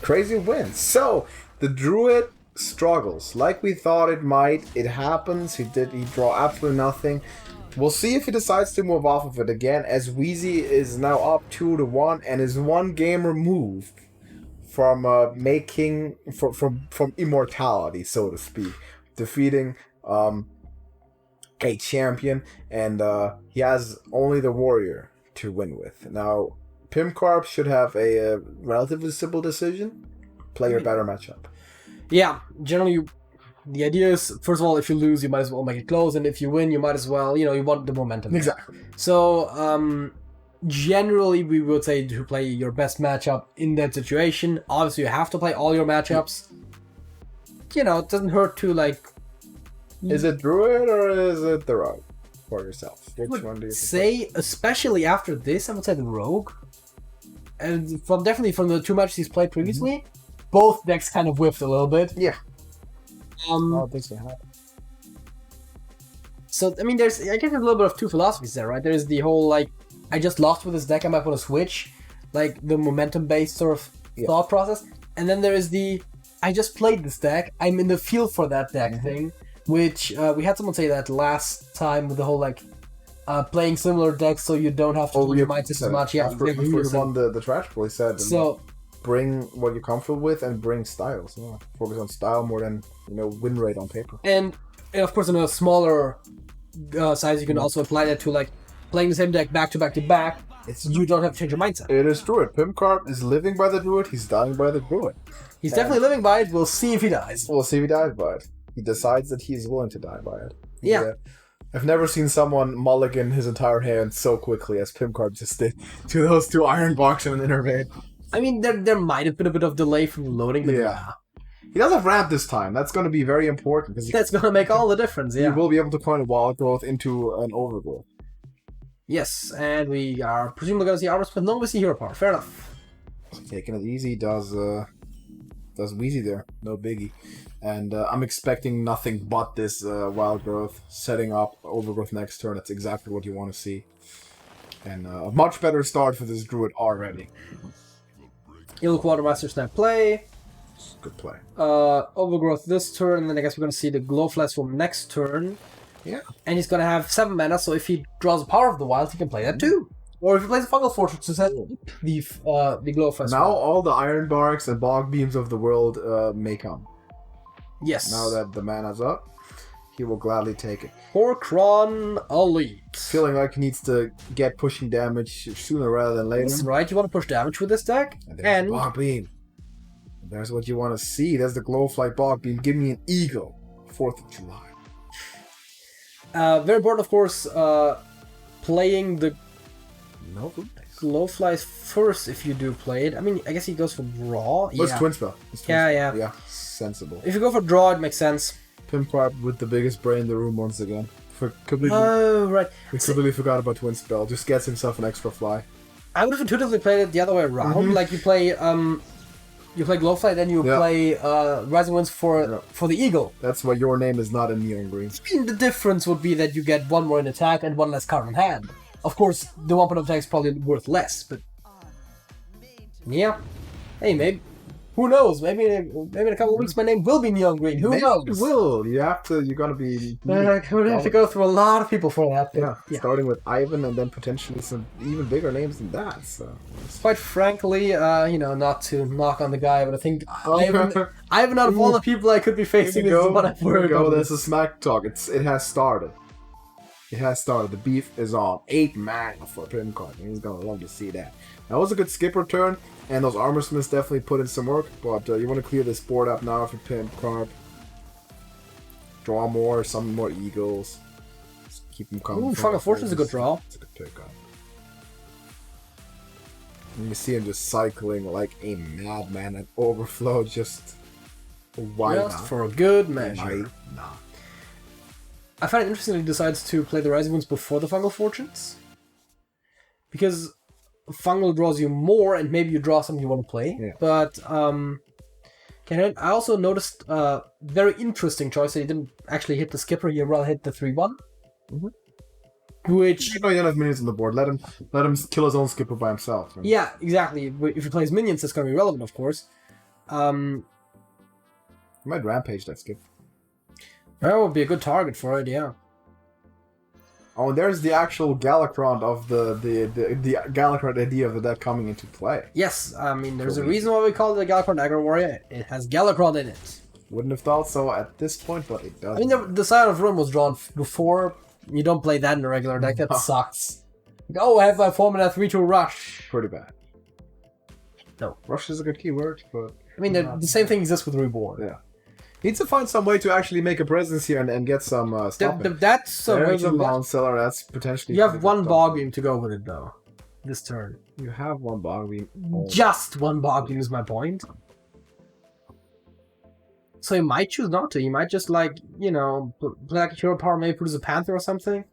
[SPEAKER 1] Crazy wins. So, the Druid struggles. Like we thought it might. It happens. He draw absolutely nothing. We'll see if he decides to move off of it again, as Wheezy is now up 2-1 and is 1 game removed from from immortality, so to speak. Defeating a champion, and he has only the warrior to win with. Now, Pimpkarp should have a relatively simple decision. Play your better matchup.
[SPEAKER 2] Yeah, generally, the idea is, first of all, if you lose, you might as well make it close, and if you win, you might as well, you want the momentum.
[SPEAKER 1] Exactly.
[SPEAKER 2] So, generally, we would say to play your best matchup in that situation. Obviously, you have to play all your matchups. It doesn't hurt to,
[SPEAKER 1] Is it Druid or is it the Rogue for yourself? Which one do you
[SPEAKER 2] say, especially after this, I would say the Rogue. And definitely from the 2 matches he's played previously, both decks kind of whiffed a little bit.
[SPEAKER 1] Yeah. I don't think so.
[SPEAKER 2] So, I mean, I guess there's a little bit of 2 philosophies there, right? There's the whole, I just lost with this deck, I might want to switch. The momentum-based sort of thought process. And then there is the, I just played this deck, I'm in the field for that deck thing. Which, we had someone say that last time with the whole, playing similar decks so you don't have to change your mindset as much. Yeah,
[SPEAKER 1] he won the Trash Bowl. He said,
[SPEAKER 2] so
[SPEAKER 1] bring what you're comfortable with and bring styles. Yeah. Focus on style more than win rate on paper.
[SPEAKER 2] And of course, in a smaller size, you can also apply that to like playing the same deck back to back to back. You don't have to change your mindset.
[SPEAKER 1] It is Druid. Pimpkarp is living by the Druid. He's dying by the Druid.
[SPEAKER 2] He's definitely living by it. We'll see if he dies.
[SPEAKER 1] We'll see if he dies by it. He decides that he's willing to die by it.
[SPEAKER 2] Yeah.
[SPEAKER 1] I've never seen someone mulligan his entire hand so quickly as Pimpkarp just did to those two Iron Box and an Innervate.
[SPEAKER 2] I mean, there might have been a bit of delay from loading, but yeah.
[SPEAKER 1] He does have ramp this time. That's going to be very important.
[SPEAKER 2] That's going to make all the difference, yeah.
[SPEAKER 1] You will be able to turn a Wild Growth into an Overgrowth.
[SPEAKER 2] Yes, and we are presumably going to see Armor Smith. No, we see Hero Power. Fair enough.
[SPEAKER 1] Taking it easy does Wheezy there. No biggie. And I'm expecting nothing but this Wild Growth. Setting up Overgrowth next turn. That's exactly what you want to see. And a much better start for this Druid already.
[SPEAKER 2] Ill Quartermaster Snap play.
[SPEAKER 1] Good play.
[SPEAKER 2] Overgrowth this turn, and then I guess we're going to see the Glow Flash from next turn.
[SPEAKER 1] Yeah.
[SPEAKER 2] And he's going to have 7 mana, so if he draws a Power of the Wild, he can play that too. Or if he plays a Fungal Fortress to set the Glow Flash.
[SPEAKER 1] Now all the Iron Barks and Bog Beams of the world may come.
[SPEAKER 2] Yes.
[SPEAKER 1] Now that the mana's up, he will gladly take it.
[SPEAKER 2] Horkron Elite.
[SPEAKER 1] Feeling like he needs to get pushing damage sooner rather than later.
[SPEAKER 2] That's right, you want to push damage with this deck.
[SPEAKER 1] And the Bog Beam. There's what you want to see. There's the Glowflight Bog Beam. Give me an Eagle. 4th of July.
[SPEAKER 2] Very important, of course, playing the Glowflies first if you do play it. I mean, I guess he goes for draw.
[SPEAKER 1] It's Twin Spell.
[SPEAKER 2] Yeah.
[SPEAKER 1] Sensible.
[SPEAKER 2] If you go for draw, it makes sense.
[SPEAKER 1] Pimpkarp with the biggest brain in the room once again.
[SPEAKER 2] Right.
[SPEAKER 1] We completely forgot about Twin Spell. Just gets himself an extra fly.
[SPEAKER 2] I would have intuitively played it the other way around. Like you play Glowflight, then you play Rising Winds for the Eagle.
[SPEAKER 1] That's why your name is not in neon green.
[SPEAKER 2] I mean, the difference would be that you get 1 more in attack and 1 less card in hand. Of course, the 1 point of attack is probably worth less, but yeah. Hey, maybe. Who knows? Maybe in a couple of weeks my name will be neon green. Who knows?
[SPEAKER 1] It will. You're gonna be.
[SPEAKER 2] We're gonna have to go through a lot of people for that.
[SPEAKER 1] Yeah. Starting with Ivan and then potentially some even bigger names than that. So.
[SPEAKER 2] Quite frankly, not to knock on the guy, but I think Ivan out of all the people I could be facing is the one I've worried about.
[SPEAKER 1] There's a smack talk. It has started. It has started. The beef is on. 8 mana for Pimpkarp. He's gonna love to see that. That was a good skipper turn, and those Armor Smiths definitely put in some work, but you want to clear this board up now for Pimpkarp. Draw more, summon more Eagles. Just keep them coming.
[SPEAKER 2] Ooh, Fungal Fortress is a good draw.
[SPEAKER 1] It's a good pickup. And you see him just cycling like a madman at Overflow, just why
[SPEAKER 2] just
[SPEAKER 1] not?
[SPEAKER 2] For a good measure.
[SPEAKER 1] Why not?
[SPEAKER 2] I find it interesting that he decides to play the Rising Winds before the Fungal Fortunes. Because Fungal draws you more, and maybe you draw something you want to play.
[SPEAKER 1] Yeah.
[SPEAKER 2] But I also noticed a very interesting choice that he didn't actually hit the skipper, he rather hit the 3-1. Which...
[SPEAKER 1] You don't have minions on the board. Let him kill his own skipper by himself. Right?
[SPEAKER 2] Yeah, exactly. If he plays minions, that's going to be relevant, of course.
[SPEAKER 1] He might rampage that skip.
[SPEAKER 2] That would be a good target for it, yeah.
[SPEAKER 1] Oh, and there's the actual Galakron of the Galakron idea of the deck coming into play.
[SPEAKER 2] Yes, I mean, there's a reason why we call it a Galakron Aggro Warrior. It has Galakron in it.
[SPEAKER 1] Wouldn't have thought so at this point, but it does.
[SPEAKER 2] I mean, the Scion of Ruin was drawn before. You don't play that in a regular deck. That sucks. Oh, I have my 4-mana 3-2 Rush.
[SPEAKER 1] Pretty bad.
[SPEAKER 2] No.
[SPEAKER 1] Rush is a good keyword, but...
[SPEAKER 2] I mean, the same thing exists with Reborn.
[SPEAKER 1] Yeah. Needs to find some way to actually make a presence here and get some stuff.
[SPEAKER 2] That's a way
[SPEAKER 1] There's
[SPEAKER 2] to
[SPEAKER 1] a
[SPEAKER 2] do that.
[SPEAKER 1] Mount Cellar, that's potentially...
[SPEAKER 2] You have 1 Bog Beam to go with it, though. This turn.
[SPEAKER 1] You have 1 Bog Beam.
[SPEAKER 2] Just 1 Bog Beam is my point. So you might choose not to. You might just, like, play like a Hero Power, maybe produce a Panther or something.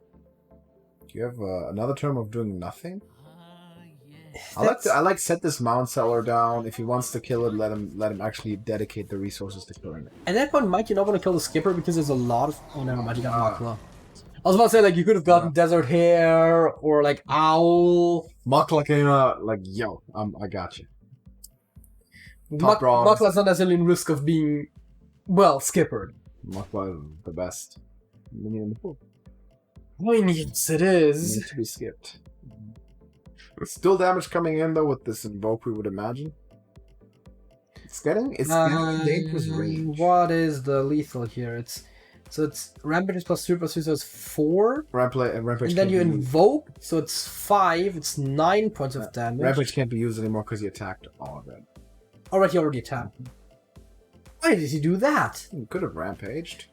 [SPEAKER 1] Do you have another term of doing nothing? I like set this Mount Cellar down. If he wants to kill it, let him actually dedicate the resources to killing it.
[SPEAKER 2] At that point, might you not want to kill the skipper because there's a lot of... Oh, never mind, you got Makla. I was about to say, like, you could have gotten Desert Hare or, like, Owl.
[SPEAKER 1] Makla came out like, yo, I got you.
[SPEAKER 2] Makla's not necessarily in risk of being, well, skippered.
[SPEAKER 1] Makla is the best minion in the pool.
[SPEAKER 2] I mean, yes, it is.
[SPEAKER 1] Need to be skipped. Still damage coming in though with this invoke, we would imagine. It's getting dangerous range.
[SPEAKER 2] What is the lethal here? It's rampage plus 3+3, so it's 4.
[SPEAKER 1] Rampage
[SPEAKER 2] and then you invoke, so it's 5. It's 9 points of damage.
[SPEAKER 1] Rampage can't be used anymore because he attacked all of it.
[SPEAKER 2] Alright, he already attacked. Why did he do that?
[SPEAKER 1] He could have rampaged.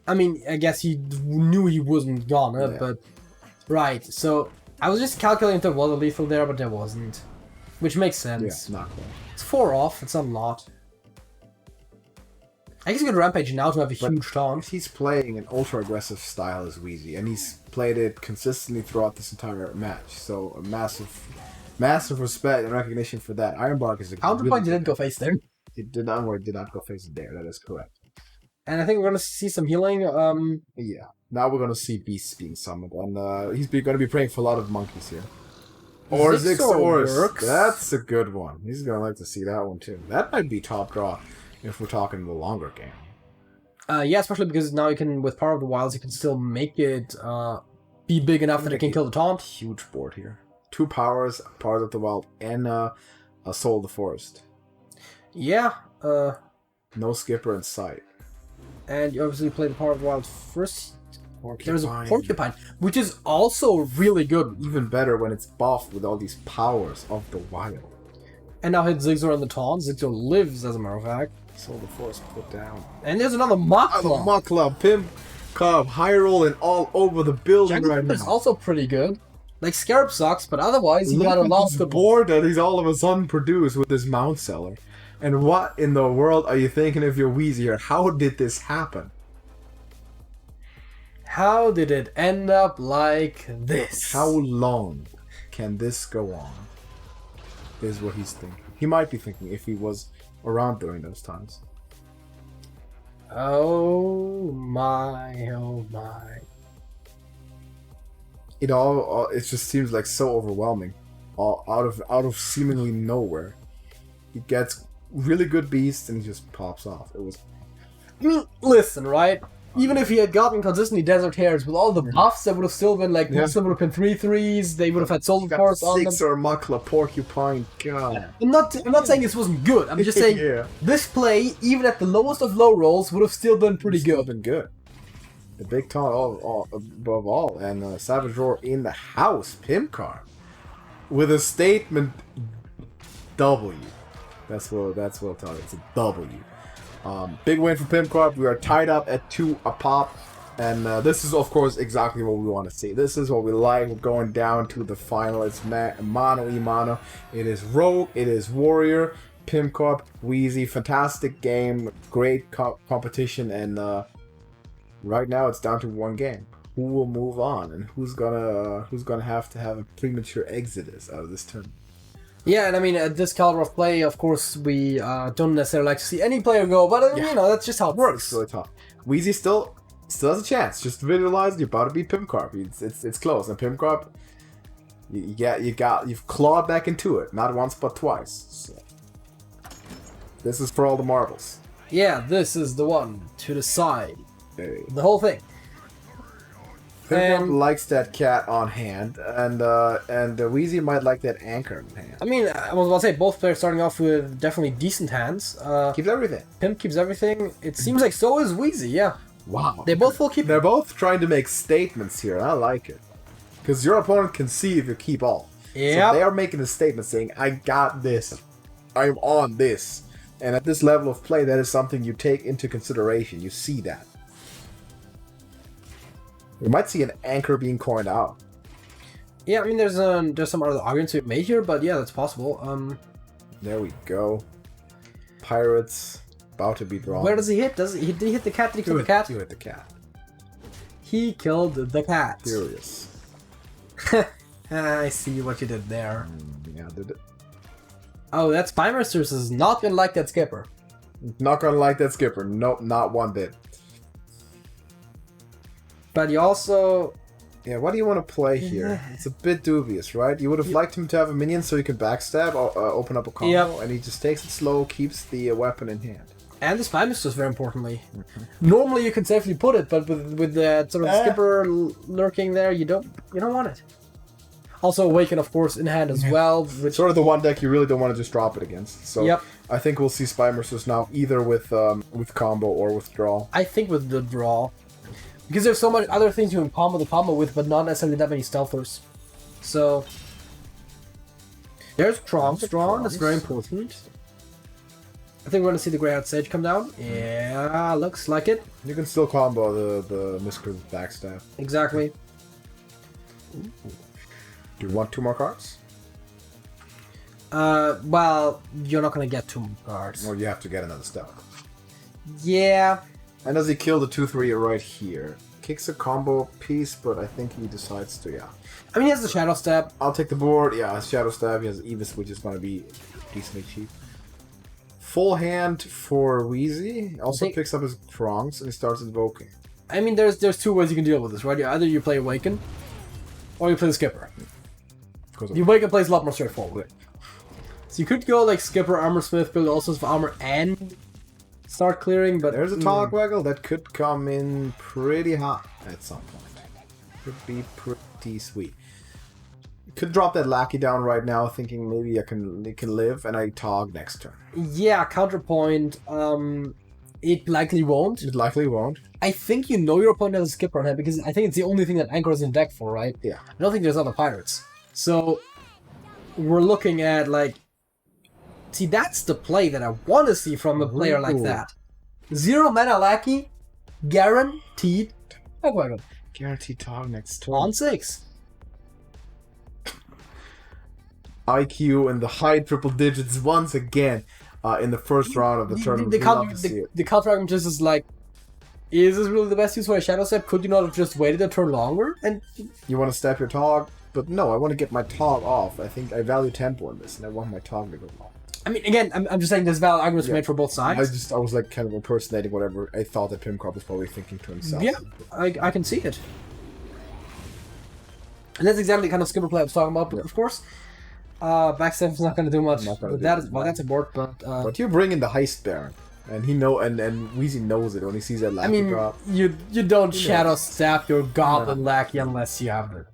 [SPEAKER 2] I mean, I guess he knew he wasn't gonna, but... Right, so... I was just calculating if there was a lethal there, but there wasn't. Which makes sense.
[SPEAKER 1] Yeah, not cool.
[SPEAKER 2] It's 4 off, it's not a lot. I guess you could rampage now to have a huge taunt.
[SPEAKER 1] He's playing an ultra-aggressive style as Wheezy, and he's played it consistently throughout this entire match. So, a massive respect and recognition for that. Ironbark is a
[SPEAKER 2] Counterpoint didn't go face there.
[SPEAKER 1] It did not go face there, that is correct.
[SPEAKER 2] And I think we're gonna see some healing.
[SPEAKER 1] Yeah. Now we're gonna see beasts being summoned, and he's gonna be praying for a lot of monkeys here. Or Zixorus. That's a good one. He's gonna like to see that one too. That might be top draw if we're talking the longer game.
[SPEAKER 2] Yeah, especially because now you can, with Power of the Wilds, you can still make it be big enough that it can kill the taunt.
[SPEAKER 1] Huge board here. 2 powers, Power of the Wild, and a Soul of the Forest.
[SPEAKER 2] Yeah.
[SPEAKER 1] No skipper in sight.
[SPEAKER 2] And you obviously play the Power of the Wild first. There's a Porcupine, which is also really good.
[SPEAKER 1] Even better when it's buffed with all these powers of the wild.
[SPEAKER 2] And now hit Zigzor on the taunt. Zigzor lives, as a matter of fact.
[SPEAKER 1] Soul of the Forest put down.
[SPEAKER 2] And there's another Mukla.
[SPEAKER 1] Mukla, pimpkarp, high rolling all over the building right now.
[SPEAKER 2] It's also pretty good. Like, Scarab sucks, but otherwise he got a lot of
[SPEAKER 1] the board that he's all of a sudden produced with this Mount Seller. And what in the world are you thinking if you're Wheezy here? How did this happen?
[SPEAKER 2] How did it end up like this?
[SPEAKER 1] How long can this go on? Is what he's thinking. He might be thinking if he was around during those times.
[SPEAKER 2] Oh my, oh my.
[SPEAKER 1] It just seems like so overwhelming. Out of seemingly nowhere. He gets really good beasts and he just pops off. It was...
[SPEAKER 2] I mean, listen, right? Even if he had gotten consistently Desert Hares with all the buffs, that would have still been like, most of them would have been 3/3s, they would have had Soul Force on them.
[SPEAKER 1] Zixor, Mukla, Porcupine, God.
[SPEAKER 2] I'm not saying this wasn't good, I'm just saying this play, even at the lowest of low rolls, would have still been pretty good.
[SPEAKER 1] Been good. The big taunt above all, and Savage Roar in the house, pimpkarp. With a statement W. That's what I'll tell you, it's a W. Big win for pimpkarp. We are tied up at 2 a pop, and this is of course exactly what we want to see. This is what we like. We're going down to the final. It's mano y mano. It is rogue, it is warrior, pimpkarp, Wheezy. Fantastic game, great competition, and right now it's down to 1 game. Who will move on, and who's gonna have to have a premature exodus out of this tournament?
[SPEAKER 2] Yeah, and I mean, at this caliber of play, of course, we don't necessarily like to see any player go, but you know, that's just how it works.
[SPEAKER 1] It's really tough. Wheezy still has a chance. Just visualize, you're about to be pimpkarp. It's close, and pimpkarp, you've clawed back into it, not once but twice. So, this is for all the marbles.
[SPEAKER 2] Yeah, this is the one to decide the whole thing.
[SPEAKER 1] Pimpkarp likes that cat on hand, and Wheezy might like that anchor in hand.
[SPEAKER 2] I mean, I was about to say, both players starting off with definitely decent hands.
[SPEAKER 1] Keeps everything.
[SPEAKER 2] Pimp keeps everything. It seems like so is Wheezy, yeah.
[SPEAKER 1] Wow.
[SPEAKER 2] They both will keep...
[SPEAKER 1] They're both trying to make statements here, and I like it. Because your opponent can see if you keep all.
[SPEAKER 2] Yeah.
[SPEAKER 1] So they are making a statement saying, I got this. I'm on this. And at this level of play, that is something you take into consideration. You see that. We might see an anchor being coined out.
[SPEAKER 2] Yeah, I mean, there's some other arguments we've made here, but yeah, that's possible.
[SPEAKER 1] There we go. Pirates about to be drawn.
[SPEAKER 2] Where does he hit? Did he hit the cat? Did he kill the cat?
[SPEAKER 1] He hit the cat.
[SPEAKER 2] He killed the cat.
[SPEAKER 1] Furious.
[SPEAKER 2] I see what you did there.
[SPEAKER 1] Yeah, did it.
[SPEAKER 2] Oh, that Spymasters is not gonna like that skipper.
[SPEAKER 1] Not gonna like that skipper. Nope, not one bit.
[SPEAKER 2] But you also...
[SPEAKER 1] Yeah, what do you want to play here? It's a bit dubious, right? You would have liked him to have a minion so he can backstab or open up a combo, and he just takes it slow, keeps the weapon in hand.
[SPEAKER 2] And the Spy Mistress, very importantly. Normally you can safely put it, but with the sort of skipper lurking there, you don't want it. Also Awaken, of course, in hand as well. Which...
[SPEAKER 1] Sort of the one deck you really don't want to just drop it against. So
[SPEAKER 2] yep.
[SPEAKER 1] I think we'll see Spy Mistress now either with combo or with draw.
[SPEAKER 2] I think with the draw. Because there's so much other things you can combo the combo with, but not necessarily that many stealthers. So... There's Trunks drawn, that's very important. I think we're gonna see the Greyhound Sage come down. Yeah, looks like it.
[SPEAKER 1] You can still combo the Miscreant Backstab.
[SPEAKER 2] Exactly.
[SPEAKER 1] Ooh. Do you want 2 more cards?
[SPEAKER 2] Well, you're not gonna get 2 more cards.
[SPEAKER 1] Or you have to get another stealth.
[SPEAKER 2] Yeah.
[SPEAKER 1] And does he kill the 2/3 right here? Kicks a combo piece, but I think he decides to, yeah.
[SPEAKER 2] I mean, he has the Shadow Step.
[SPEAKER 1] I'll take the board. Yeah, Shadow Stab. He has Evis, which is going to be decently cheap. Full hand for Wheezy. Also picks up his Prongs and he starts invoking.
[SPEAKER 2] I mean, there's 2 ways you can deal with this, right? Either you play Awaken, or you play the Skipper. The Awaken plays a lot more straightforward. So you could go like Skipper, Armor Smith, build all sorts of armor, and start clearing, but...
[SPEAKER 1] There's a Togwaggle that could come in pretty hot at some point. Could be pretty sweet. Could drop that Lackey down right now, thinking maybe it can live, and I Tog next turn.
[SPEAKER 2] Yeah, counterpoint. It likely won't.
[SPEAKER 1] It likely won't.
[SPEAKER 2] I think you know your opponent has a Skipper on hand, because I think it's the only thing that Anchor is in deck for, right?
[SPEAKER 1] Yeah.
[SPEAKER 2] I don't think there's other pirates. So, we're looking at, like... See, that's the play that I want to see from a player like that. 0 mana Lackey, guaranteed.
[SPEAKER 1] Guaranteed Tog next turn.
[SPEAKER 2] On 6.
[SPEAKER 1] IQ in the high triple digits once again in the first round of the tournament.
[SPEAKER 2] The counter argument just is like, is this really the best use for a Shadow Step? Could you not have just waited a turn longer? And
[SPEAKER 1] you want to step your Tog, but no, I want to get my Tog off. I think I value tempo in this, and I want my Tog to go off.
[SPEAKER 2] I mean, again, I'm just saying there's valid arguments made for both sides.
[SPEAKER 1] I was like kind of impersonating whatever I thought that pimpkarp was probably thinking to himself.
[SPEAKER 2] Yeah, I can see it. And that's exactly the kind of Skipper play I was talking about, of course. Backstab is not going to do much. That's a board,
[SPEAKER 1] but you bring in the Heist Baron, and and Wheezy knows it when he sees that Lackey drop.
[SPEAKER 2] You don't Shadow Stab your Goblin Lackey unless you have it.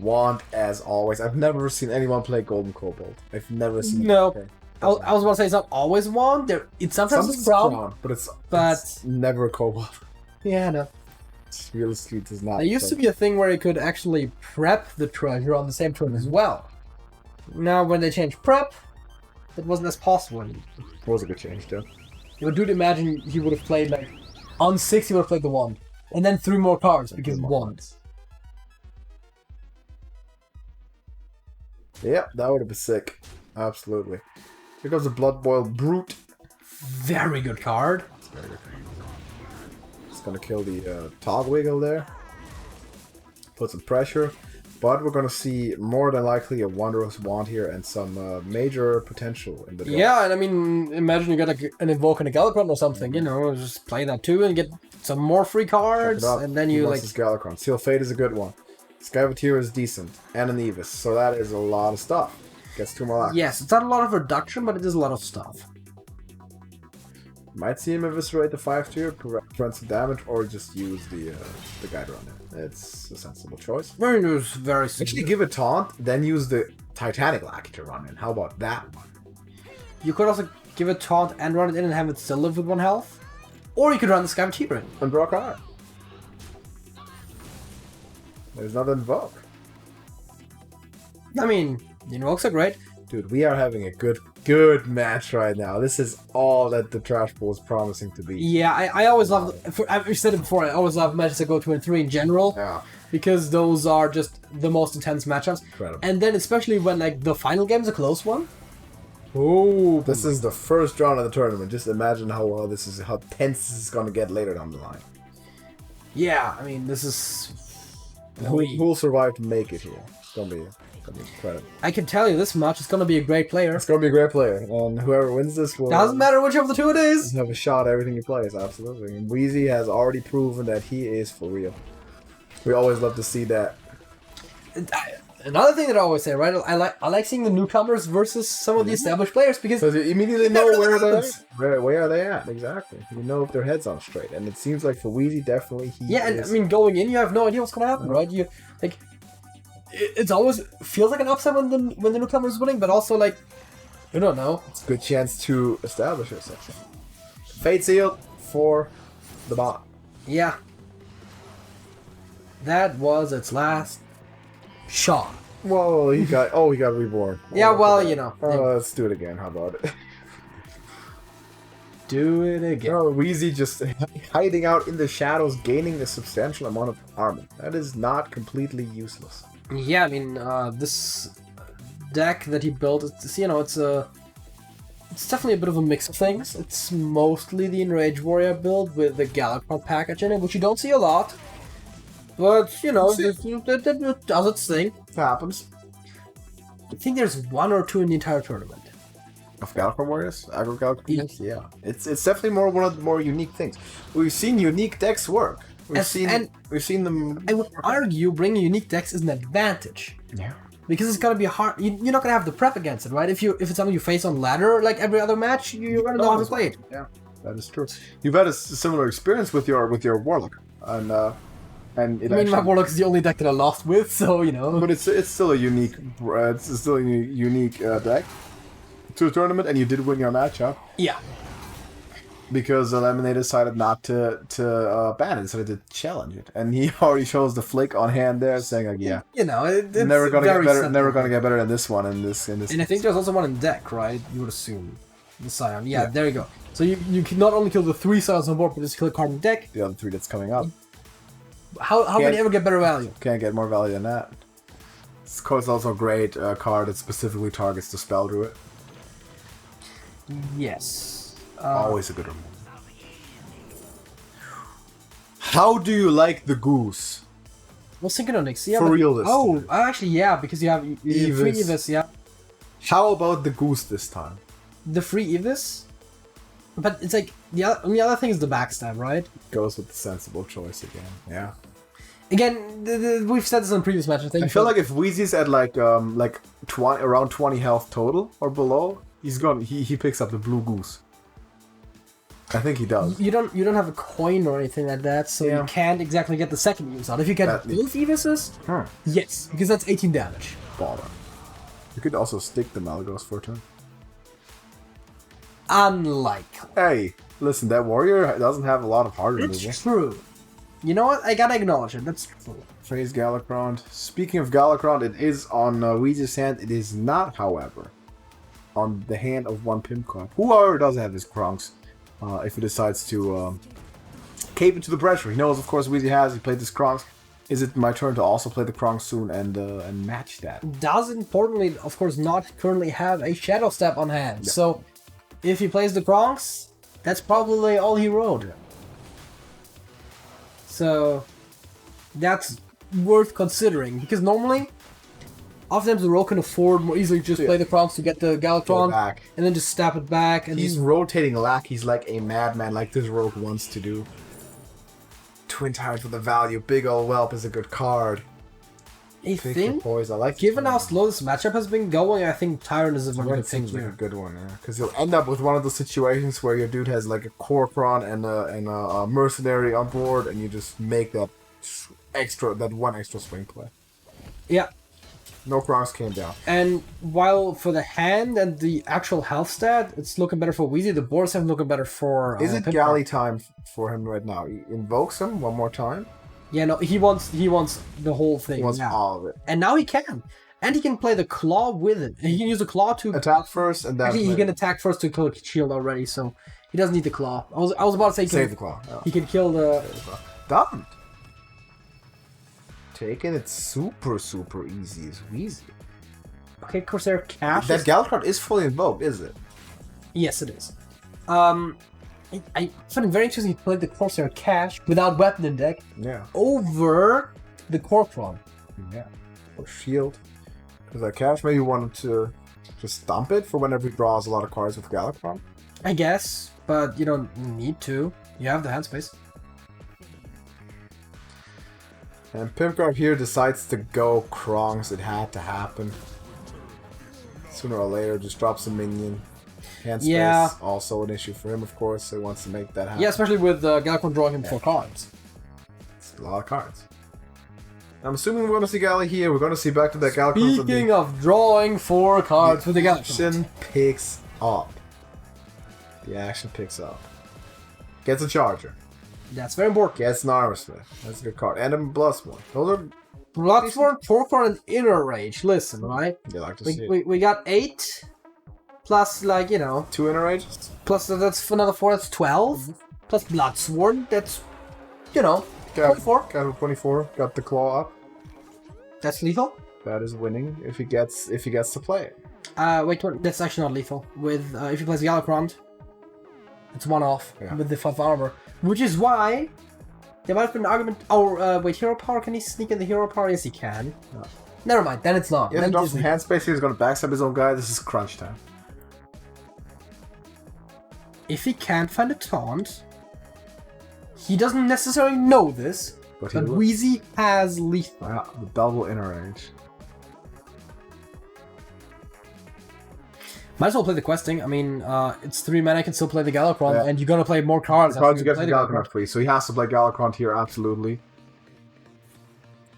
[SPEAKER 1] Wand, as always. I've never seen anyone play Golden Kobold. I've never seen
[SPEAKER 2] it. I was about to say it's not always Wand. It's sometimes Crown,
[SPEAKER 1] but it's never a Kobold.
[SPEAKER 2] Yeah, no.
[SPEAKER 1] Realistically, it does not.
[SPEAKER 2] There used to be a thing where you could actually prep the treasure on the same turn as well. Now, when they changed prep, that wasn't as possible anymore.
[SPEAKER 1] It was a good change, though.
[SPEAKER 2] But dude, imagine he would have played, like, on 6 he would have played the Wand. And then 3 more cards, because Wands.
[SPEAKER 1] Yeah, that would have been sick. Absolutely. Here comes the Blood Boil Brute.
[SPEAKER 2] Very good card.
[SPEAKER 1] It's very good. It's gonna kill the Togwiggle there. Put some pressure. But we're gonna see more than likely a Wondrous Wand here and some major potential in the draw.
[SPEAKER 2] Yeah, and I mean, imagine you got an Invoke and a Galacron or something, you know, just play that too and get some more free cards, and then you like...
[SPEAKER 1] Galacron. Seal Fate is a good one. Skyvateer is decent, and an Evis, so that is a lot of stuff. Gets 2 more lacks.
[SPEAKER 2] Yes, it's not a lot of reduction, but it is a lot of stuff.
[SPEAKER 1] Might see him eviscerate the 5-tier, prevent some damage, or just use the Guide Runner. It's a sensible choice.
[SPEAKER 2] Very simple.
[SPEAKER 1] Actually, give it Taunt, then use the Titanic Lackey to run in. How about that one?
[SPEAKER 2] You could also give it Taunt and run it in and have it still live with 1 health. Or you could run the Skyvateer in.
[SPEAKER 1] And draw a card. There's another Invoke.
[SPEAKER 2] I mean, the Invokes are great.
[SPEAKER 1] Dude, we are having a good match right now. This is all that the Trash Bowl is promising to be.
[SPEAKER 2] Yeah, I always love... I've said it before, I always love matches that go 2 and 3 in general.
[SPEAKER 1] Yeah.
[SPEAKER 2] Because those are just the most intense matchups.
[SPEAKER 1] Incredible.
[SPEAKER 2] And then especially when like the final game's a close one.
[SPEAKER 1] Oh, this is the first round of the tournament. Just imagine how tense this is going to get later down the line.
[SPEAKER 2] Yeah, I mean, this is...
[SPEAKER 1] Who will survive to make it here? It's going to be incredible.
[SPEAKER 2] I can tell you this much, it's going to be a great player.
[SPEAKER 1] It's going to be a great player, and whoever wins this will...
[SPEAKER 2] Doesn't matter which of the 2 it is!
[SPEAKER 1] Have a shot at everything he plays, absolutely. And Wheezy has already proven that he is for real. We always love to see that.
[SPEAKER 2] Another thing that I always say, right? I like seeing the newcomers versus some of the established players because
[SPEAKER 1] you immediately know where they're
[SPEAKER 2] happens.
[SPEAKER 1] where are they at exactly. You know if their head's on straight, and it seems like for Wheezy, definitely
[SPEAKER 2] and I mean going in, you have no idea what's gonna happen, right? You like it's always feels like an upset when the newcomer is winning, but also like you don't know.
[SPEAKER 1] It's a good chance to establish yourself. Fate sealed for the bot.
[SPEAKER 2] Yeah, that was its last shot.
[SPEAKER 1] Whoa, he got reborn.
[SPEAKER 2] Yeah, well, you know.
[SPEAKER 1] Let's do it again. How about it?
[SPEAKER 2] Do it again.
[SPEAKER 1] Oh, Wheezy just hiding out in the shadows, gaining a substantial amount of armor. That is not completely useless.
[SPEAKER 2] Yeah, I mean, this deck that he built, it's definitely a bit of a mix of things. It's mostly the Enraged Warrior build with the Galakrond package in it, which you don't see a lot. But, you know, it does its thing.
[SPEAKER 1] It happens.
[SPEAKER 2] I think there's one or two in the entire tournament.
[SPEAKER 1] Of Galakrond Warriors? Aggro Galakrond?
[SPEAKER 2] Yes.
[SPEAKER 1] Yeah. It's definitely one of the more unique things. We've seen unique decks work. We've seen them...
[SPEAKER 2] I would argue bringing unique decks is an advantage.
[SPEAKER 1] Yeah.
[SPEAKER 2] Because it's gonna be hard. You're not gonna have the prep against it, right? If it's something you face on ladder, like every other match, you're gonna know how to play it.
[SPEAKER 1] Yeah, that is true. You've had a similar experience with your Warlock, and
[SPEAKER 2] my Warlock is the only deck that I lost with, so you know.
[SPEAKER 1] But it's still a unique deck to the tournament, and you did win your matchup.
[SPEAKER 2] Yeah.
[SPEAKER 1] Because Lemonade decided not to ban it, decided to challenge it, and he already shows the flick on hand there, saying like, "Yeah,
[SPEAKER 2] you know, it's
[SPEAKER 1] never gonna get better.
[SPEAKER 2] simple.
[SPEAKER 1] Never gonna get better than this one." In this.
[SPEAKER 2] And I think there's also one in deck, right? You would assume the Scion. Yeah, there you go. So you can not only kill the 3 Scions on board, but just kill a card in deck.
[SPEAKER 1] The other 3 that's coming up.
[SPEAKER 2] How can you ever get better value?
[SPEAKER 1] Can't get more value than that. This card's also a great card that specifically targets the Spell Druid.
[SPEAKER 2] Yes.
[SPEAKER 1] Always a good one. How do you like the goose?
[SPEAKER 2] I was thinking of Nyx. Yeah,
[SPEAKER 1] For real this time.
[SPEAKER 2] Actually, yeah, because you have free Evis, yeah.
[SPEAKER 1] How about the goose this time?
[SPEAKER 2] The free Evis? But it's like, the other thing is the backstab, right?
[SPEAKER 1] Goes with the sensible choice again, yeah.
[SPEAKER 2] Again, we've said this in previous matches, I think.
[SPEAKER 1] I feel like if Wheezy's at around 20 health total or below, he picks up the blue goose. I think he does.
[SPEAKER 2] You don't have a coin or anything like that, so you can't exactly get the second Evis out. If you get both Evises, yes, because that's 18 damage.
[SPEAKER 1] Baller. You could also stick the Malagos for a turn.
[SPEAKER 2] Unlikely.
[SPEAKER 1] Hey, listen, that warrior doesn't have a lot of hard removal.
[SPEAKER 2] It's true. You know what? I gotta acknowledge it. That's true.
[SPEAKER 1] Phase Galakrond. Speaking of Galakrond, it is on Wheezy's hand. It is not, however, on the hand of one pimpkarp. Whoever does have his Kronks. If he decides to cave into the pressure. He knows, of course, Wheezy has. He played this Kronks. Is it my turn to also play the Kronks soon and match that?
[SPEAKER 2] Does importantly, of course, not currently have a Shadow Step on hand. Yeah. So, if he plays the Kronks, that's probably all he wrote. So, that's worth considering. Because normally, oftentimes the rogue can afford more easily just play the Kronks to get the Galakrond, and then just stab it back. And
[SPEAKER 1] he's rotating lackeys like a madman, like this rogue wants to do. Twin Tyrant for the value. Big ol' Whelp is a good card.
[SPEAKER 2] I think,
[SPEAKER 1] I like
[SPEAKER 2] given how slow this matchup has been going, I think Tyrant is a very good pick here.
[SPEAKER 1] A good one, yeah. Because you'll end up with one of those situations where your dude has like a Korkron and a Mercenary on board, and you just make that one extra swing play.
[SPEAKER 2] Yeah.
[SPEAKER 1] No Kronks came down.
[SPEAKER 2] And while for the hand and the actual health stat, it's looking better for Wheezy, the boards have looking better for
[SPEAKER 1] Is it galley time for him right now? He invokes him one more time?
[SPEAKER 2] Yeah, no, he wants the whole thing.
[SPEAKER 1] He wants all of it.
[SPEAKER 2] And now he can. And he can play the claw with it. And he can use the claw to
[SPEAKER 1] attack first, and then
[SPEAKER 2] he can attack first to kill shield already, so he doesn't need the claw. I was about to say
[SPEAKER 1] save the claw. Yeah.
[SPEAKER 2] He can kill the
[SPEAKER 1] Doesn't. Taking it super easy is Wheezy.
[SPEAKER 2] Okay, Corsair Cash.
[SPEAKER 1] That Galakrond is fully invoked, is it?
[SPEAKER 2] Yes, it is. I find it very interesting he played the Corsair Cash without weapon in deck.
[SPEAKER 1] Yeah.
[SPEAKER 2] Over the Korkron.
[SPEAKER 1] Yeah. Or shield. Because that Cash maybe wanted to just stomp it for whenever he draws a lot of cards with Galakrond.
[SPEAKER 2] I guess, but you don't need to. You have the hand space.
[SPEAKER 1] And pimpkarp here decides to go Krongs. It had to happen. Sooner or later, just drops a minion. Hand space, also an issue for him, of course, so he wants to make that happen.
[SPEAKER 2] Yeah, especially with Galakron drawing him 4 cards.
[SPEAKER 1] It's a lot of cards. I'm assuming we're going to see Galley here. We're going to see back to that Galakron.
[SPEAKER 2] Speaking of drawing 4 cards with the Galakron.
[SPEAKER 1] Action picks up. The action picks up. Gets a Charger.
[SPEAKER 2] That's very important.
[SPEAKER 1] Gets an Armor Smith. That's a good card. And a Bloodsworn. Those are...
[SPEAKER 2] Bloodsworn, 4 card, and Inner Rage. Listen, right?
[SPEAKER 1] You like to see it.
[SPEAKER 2] We got 8, plus, like, you know...
[SPEAKER 1] 2 Inner Rages?
[SPEAKER 2] Plus, that's another 4, that's 12. Plus Bloodsworn, that's, you know, 24.
[SPEAKER 1] Got 24. Got the Claw up.
[SPEAKER 2] That's lethal?
[SPEAKER 1] That is winning if he gets to play it.
[SPEAKER 2] Wait, that's actually not lethal. With, if he plays Galakron, it's 1 off with the 5 armor. Which is why there might have been an argument. Oh, wait, hero power? Can he sneak in the hero power? Yes, he can. No. Never mind, then it's not.
[SPEAKER 1] Yeah, he drops some hand space here. He's going to backstab his own guy. This is crunch time.
[SPEAKER 2] If he can't find a taunt, he doesn't necessarily know this, but Wheezy has lethal.
[SPEAKER 1] Yeah, the double Inner Rage.
[SPEAKER 2] Might as well play the questing. I mean, it's 3 mana, I can still play the Galakron, and you're gonna play more cards.
[SPEAKER 1] Cards you get the Galakron free, so he has to play Galakron here, absolutely.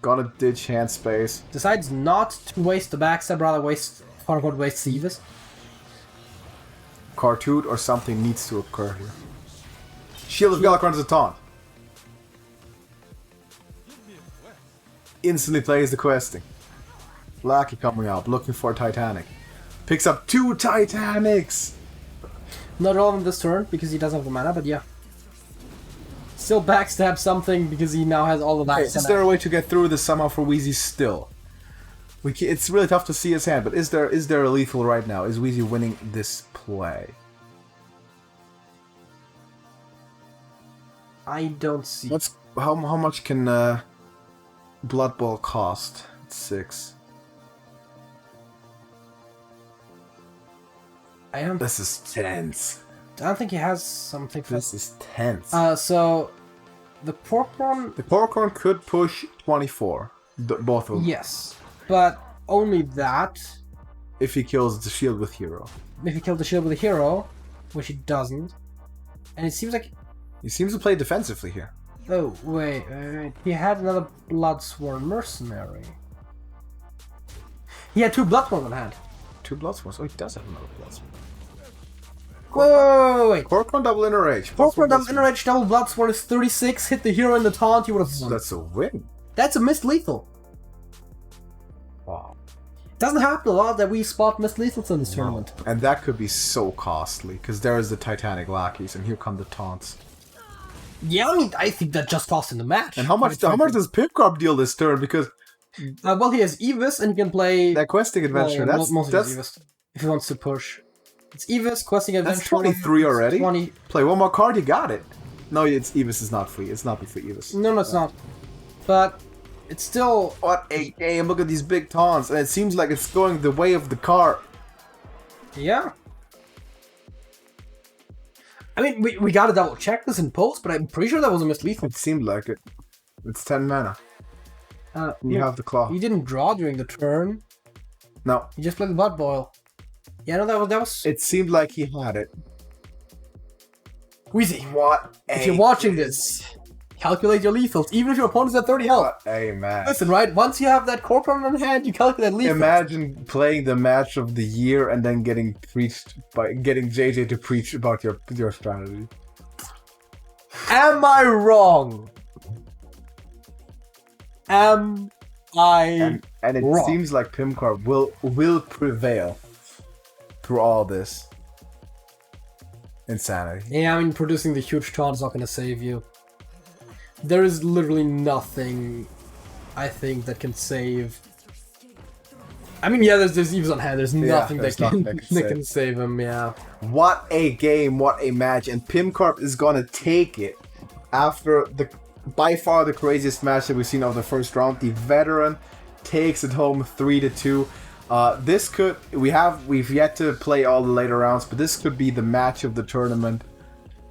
[SPEAKER 1] Gonna ditch hand space.
[SPEAKER 2] Decides not to waste the backstab, rather waste Seavis.
[SPEAKER 1] Cartoot or something needs to occur here. Shield of Galakron is a taunt. Instantly plays the questing. Lucky coming up, looking for Titanic. Picks up 2 Titanics!
[SPEAKER 2] Not relevant this turn, because he doesn't have the mana, but yeah. Still backstab something, because he now has all the backstab.
[SPEAKER 1] Is there a way to get through this somehow for Wheezy still? It's really tough to see his hand, but is there a lethal right now? Is Wheezy winning this play?
[SPEAKER 2] I don't see...
[SPEAKER 1] How much can Blood Bowl cost? It's 6. This is tense.
[SPEAKER 2] I don't think he has something for...
[SPEAKER 1] This is tense.
[SPEAKER 2] So... The Porkborn...
[SPEAKER 1] The Porkborn could push 24. Both of them.
[SPEAKER 2] Yes. But only that...
[SPEAKER 1] If he kills the shield with hero.
[SPEAKER 2] If he kills the shield with a hero, which he doesn't. And it seems like...
[SPEAKER 1] He seems to play defensively here.
[SPEAKER 2] Oh, wait. He had another Bloodsworn Mercenary. He had 2 Bloodsworn on hand.
[SPEAKER 1] 2 Bloodsworns? Oh, he does have another Bloodsworn.
[SPEAKER 2] Wait.
[SPEAKER 1] Porkborn double Inner Rage.
[SPEAKER 2] Porkborn double Inner Rage, double Bloodsworn is 36. Hit the hero in the taunt, you would have won.
[SPEAKER 1] That's a win.
[SPEAKER 2] That's a missed lethal.
[SPEAKER 1] Wow.
[SPEAKER 2] It doesn't happen a lot that we spot missed lethals in this tournament.
[SPEAKER 1] And that could be so costly, because there is the Titanic lackeys, and here come the taunts.
[SPEAKER 2] Yeah, I mean, I think that just cost in the match.
[SPEAKER 1] And how much does pimpkarp deal this turn? Because...
[SPEAKER 2] well, he has Evis, and he can play...
[SPEAKER 1] That questing adventure, that's
[SPEAKER 2] Evis, if he wants to push. It's Evis, questing adventure...
[SPEAKER 1] That's 23 already?
[SPEAKER 2] 20.
[SPEAKER 1] Play one more card, you got it. No, Evis is not free. It's not free Evis.
[SPEAKER 2] No, it's not. But it's still...
[SPEAKER 1] What a game. Look at these big taunts. And it seems like it's going the way of the car.
[SPEAKER 2] Yeah. I mean, we gotta double check this in post, but I'm pretty sure that was a missed lethal.
[SPEAKER 1] It seemed like it. It's 10 mana. You have the claw.
[SPEAKER 2] He didn't draw during the turn.
[SPEAKER 1] No.
[SPEAKER 2] He just played the Blood Boil. Yeah, no, that was...
[SPEAKER 1] It seemed like he had it.
[SPEAKER 2] Wheezy.
[SPEAKER 1] What
[SPEAKER 2] if you're watching this, calculate your lethals, even if your opponent's at 30 health.
[SPEAKER 1] What a match.
[SPEAKER 2] Listen, right? Once you have that Corcoran on hand, you calculate lethals.
[SPEAKER 1] Imagine playing the match of the year and then getting JJ to preach about your strategy.
[SPEAKER 2] Am I wrong? Am I
[SPEAKER 1] and it
[SPEAKER 2] wrong?
[SPEAKER 1] Seems like pimpkarp will prevail through all this insanity.
[SPEAKER 2] Yeah, I mean, producing the huge taunt is not going to save you. There is literally nothing, I think, that can save... I mean, yeah, there's Eves on hand. There's nothing that can save him, yeah.
[SPEAKER 1] What a game, what a match. And pimpkarp is going to take it after by far the craziest match that we've seen of the first round. The veteran takes it home 3-2. We've yet to play all the later rounds, but this could be the match of the tournament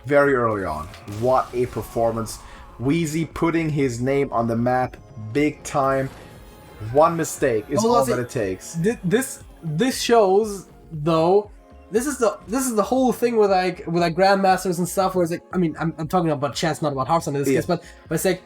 [SPEAKER 1] very early on. What a performance. Wheezy putting his name on the map big time. One mistake is all that it takes.
[SPEAKER 2] This shows though. This is the whole thing with like grandmasters and stuff. Where it's like, I mean, I'm talking about chess, not about Hearthstone in this case, but it's like,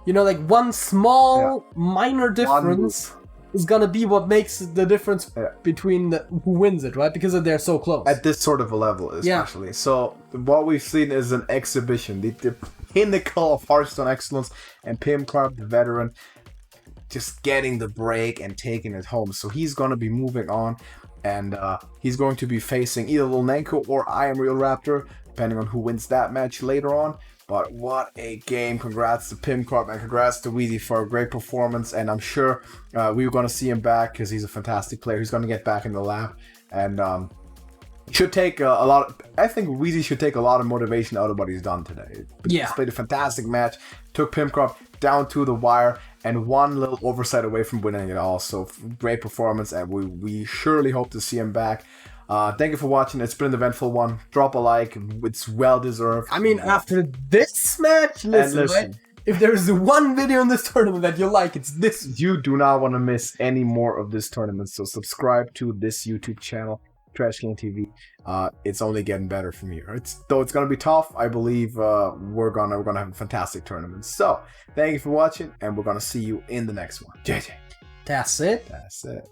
[SPEAKER 2] you know, like one small minor difference is gonna be what makes the difference between who wins it, right? Because they're so close
[SPEAKER 1] at this sort of a level, especially. So what we've seen is an exhibition, the pinnacle of Hearthstone excellence, and pimpkarp, the veteran, just getting the break and taking it home. So he's gonna be moving on, and he's going to be facing either Lil Nanko or I Am Real Raptor, depending on who wins that match later on. But what a game. Congrats to pimpkarp and congrats to wheezy for a great performance. And I'm sure we're going to see him back because he's a fantastic player. He's going to get back in the lab. And should take I think wheezy should take a lot of motivation out of what he's done today. He's played a fantastic match. Took pimpkarp down to the wire and one little oversight away from winning it all. So great performance. And we surely hope to see him back. Thank you for watching. It's been an eventful one. Drop a like. It's well deserved.
[SPEAKER 2] I mean, after this match, listen. Right? If there's one video in this tournament that you like, it's this.
[SPEAKER 1] You do not want to miss any more of this tournament. So subscribe to this YouTube channel, TrashcanTV. It's only getting better from here. Though it's gonna be tough. I believe we're gonna have a fantastic tournament. So thank you for watching, and we're gonna see you in the next one. JJ.
[SPEAKER 2] That's it.
[SPEAKER 1] That's it.